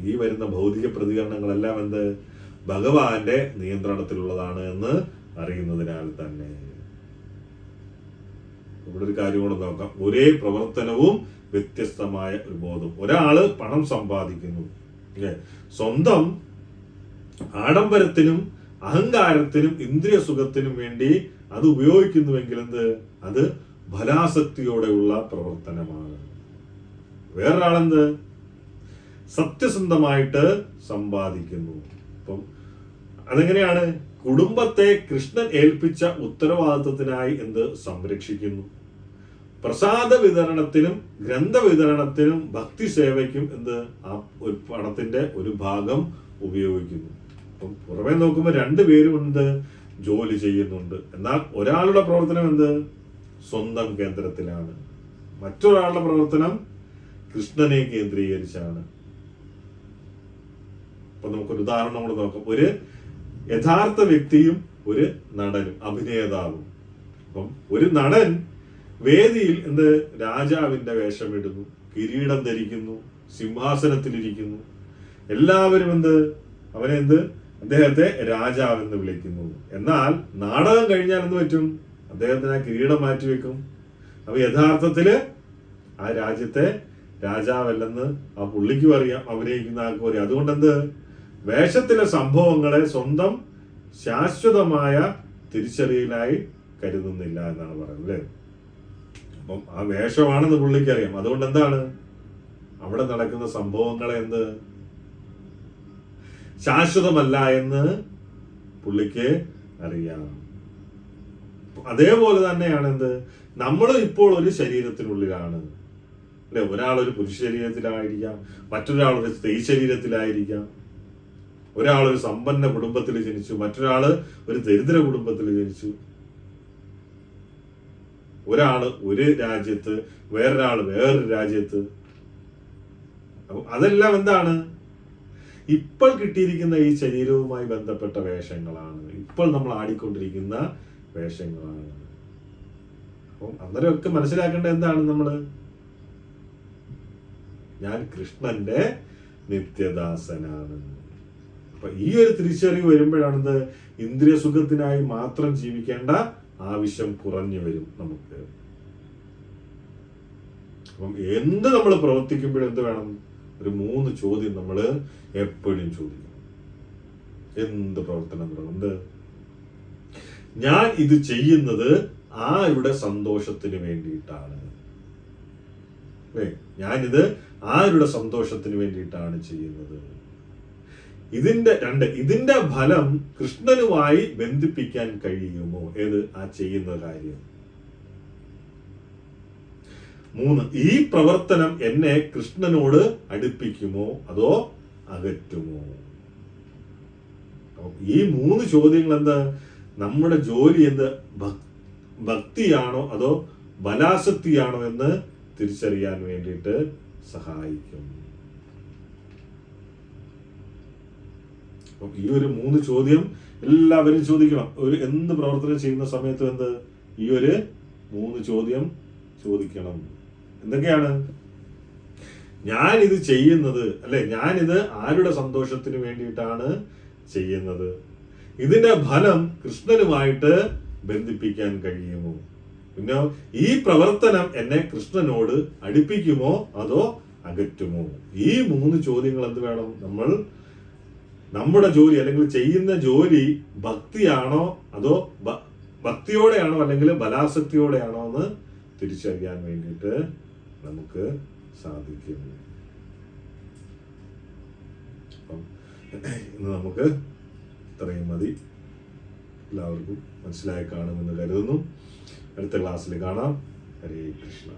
ഈ വരുന്ന ഭൗതിക പ്രതികരണങ്ങളെല്ലാം ഭഗവാന്റെ നിയന്ത്രണത്തിലുള്ളതാണ് എന്ന് അറിയുന്നതിനാൽ തന്നെ. ഇവിടെ ഒരു കാര്യം കൂടെ നോക്കാം. ഒരേ പ്രവർത്തനവും വ്യത്യസ്തമായ ഒരു ബോധം. ഒരാള് പണം സമ്പാദിക്കുന്നു, സ്വന്തം ആഡംബരത്തിനും അഹങ്കാരത്തിനും ഇന്ദ്രിയ സുഖത്തിനും വേണ്ടി അത് ഉപയോഗിക്കുന്നുവെങ്കിൽ അത് ഫലാസക്തിയോടെയുള്ള പ്രവർത്തനമാണ്. വേറൊരാളെന്ത് സത്യസന്ധമായിട്ട് സമ്പാദിക്കുന്നു. അപ്പം അതെങ്ങനെയാണ്? കുടുംബത്തെ കൃഷ്ണൻ ഏൽപ്പിച്ച ഉത്തരവാദിത്വത്തിനായി സംരക്ഷിക്കുന്നു. പ്രസാദ വിതരണത്തിനും ഗ്രന്ഥ വിതരണത്തിനും ഭക്തി സേവയ്ക്കും ആ ഒരു പണത്തിന്റെ ഒരു ഭാഗം ഉപയോഗിക്കുന്നു. അപ്പം പുറമെ നോക്കുമ്പോൾ രണ്ടുപേരും ജോലി ചെയ്യുന്നുണ്ട്. എന്നാൽ ഒരാളുടെ പ്രവർത്തനം സ്വന്തം കേന്ദ്രത്തിലാണ്, മറ്റൊരാളുടെ പ്രവർത്തനം കൃഷ്ണനെ കേന്ദ്രീകരിച്ചാണ്. അപ്പൊ നമുക്കൊരു ഉദാഹരണം കൂടെ നോക്കാം. ഒരു യഥാർത്ഥ വ്യക്തിയും ഒരു നടനും അഭിനേതാവും. അപ്പം ഒരു നടൻ വേദിയിൽ രാജാവിന്റെ വേഷമിടുന്നു, കിരീടം ധരിക്കുന്നു, സിംഹാസനത്തിലിരിക്കുന്നു. എല്ലാവരും അവനെ അദ്ദേഹത്തെ രാജാവെന്ന് വിളിക്കുന്നു. എന്നാൽ നാടകം കഴിഞ്ഞാൽ എന്ത് പറ്റും? അദ്ദേഹത്തിന് ആ കിരീടം മാറ്റിവെക്കും. അപ്പൊ യഥാർത്ഥത്തില് ആ രാജ്യത്തെ രാജാവല്ലെന്ന് ആ പുള്ളിക്കും അറിയാം, അഭിനയിക്കുന്ന ആൾക്കും അറിയാം. അതുകൊണ്ട് വേഷത്തിലെ സംഭവങ്ങളെ സ്വന്തം ശാശ്വതമായ തിരിച്ചറിയലായി കരുതുന്നില്ല എന്നാണ് പറയുന്നത്. അപ്പം ആ വേഷമാണെന്ന് പുള്ളിക്ക് അറിയാം. അതുകൊണ്ട് അവിടെ നടക്കുന്ന സംഭവങ്ങളെ ശാശ്വതമല്ല എന്ന് പുള്ളിക്ക് അറിയാം. അതേപോലെ തന്നെയാണ് നമ്മൾ ഇപ്പോൾ ഒരു ശരീരത്തിനുള്ളിലാണ്, അല്ലെ? ഒരാളൊരു പുരുഷ ശരീരത്തിലായിരിക്കാം, മറ്റൊരാളൊരു സ്ത്രീ ശരീരത്തിലായിരിക്കാം. ഒരാളൊരു സമ്പന്ന കുടുംബത്തിൽ ജനിച്ചു, മറ്റൊരാള് ഒരു ദരിദ്ര കുടുംബത്തിൽ ജനിച്ചു. ഒരാള് ഒരു രാജ്യത്ത്, വേറൊരാള് വേറൊരു രാജ്യത്ത്. അതെല്ലാം ഇപ്പോൾ കിട്ടിയിരിക്കുന്ന ഈ ശരീരവുമായി ബന്ധപ്പെട്ട വേഷങ്ങളാണ്, ഇപ്പോൾ നമ്മൾ ആടിക്കൊണ്ടിരിക്കുന്ന വേഷങ്ങളാണ്. അപ്പം അന്നേരമൊക്കെ മനസ്സിലാക്കേണ്ടത് നമ്മള് ഞാൻ കൃഷ്ണന്റെ നിത്യദാസനാണ്. അപ്പൊ ഈ ഒരു തിരിച്ചറിവ് വരുമ്പോഴാണ് ഇന്ദ്രിയ സുഖത്തിനായി മാത്രം ജീവിക്കേണ്ട ആവശ്യം കുറഞ്ഞു വരും നമുക്ക്. അപ്പം നമ്മൾ പ്രവർത്തിക്കുമ്പോഴും വേണം? ഒരു 3 ചോദ്യം നമ്മൾ എപ്പോഴും ചോദിക്കണം. എന്ത് പ്രവർത്തനം തുടങ്ങുന്നത്? ഞാൻ ഇത് ചെയ്യുന്നത് ആരുടെ സന്തോഷത്തിന് വേണ്ടിയിട്ടാണ്? അല്ലേ? ഞാനിത് ആരുടെ സന്തോഷത്തിന് വേണ്ടിയിട്ടാണ് ചെയ്യുന്നത്. ഇതിന്റെ ഫലം കൃഷ്ണനുമായി ബന്ധിപ്പിക്കാൻ കഴിയുമോ? ഏത് ആ ചെയ്യുന്ന കാര്യം. 3, ഈ പ്രവർത്തനം എന്നെ കൃഷ്ണനോട് അടുപ്പിക്കുമോ അതോ അകറ്റുമോ? ഈ 3 ചോദ്യങ്ങൾ എന്താ? നമ്മുടെ ജോലി എന്ത് ഭക്തിയാണോ അതോ ബലാസക്തിയാണോ എന്ന് തിരിച്ചറിയാൻ വേണ്ടിയിട്ട് സഹായിക്കും. ഈ ഒരു 3 ചോദ്യം എല്ലാവരും ചോദിക്കണം. എന്ത് പ്രവർത്തനം ചെയ്യുന്ന സമയത്ത് ഈ ഒരു 3 ചോദ്യം ചോദിക്കണം. എന്തൊക്കെയാണ്? ഞാനിത് ചെയ്യുന്നത്, അല്ലെ, ഞാനിത് ആരുടെ സന്തോഷത്തിന് വേണ്ടിയിട്ടാണ് ചെയ്യുന്നത്? ഇതിന്റെ ഫലം കൃഷ്ണനുമായിട്ട് ബന്ധിപ്പിക്കാൻ കഴിയുമോ? പിന്നെ ഈ പ്രവർത്തനം എന്നെ കൃഷ്ണനോട് അടുപ്പിക്കുമോ അതോ അകറ്റുമോ? ഈ 3 ചോദ്യങ്ങൾ എന്ത് വേണം? നമ്മൾ നമ്മുടെ ജോലി അല്ലെങ്കിൽ ചെയ്യുന്ന ജോലി ഭക്തിയാണോ അതോ ഭക്തിയോടെയാണോ അല്ലെങ്കിൽ ബലാസക്തിയോടെയാണോ എന്ന് തിരിച്ചറിയാൻ വേണ്ടിയിട്ട് നമുക്ക് സാധിക്കും. ഇന്ന് നമുക്ക് ഇത്രയും മതി. എല്ലാവർക്കും മനസ്സിലായി കാണുമെന്ന് കരുതുന്നു. അടുത്ത ക്ലാസ്സിൽ കാണാം. ഹരേ കൃഷ്ണ.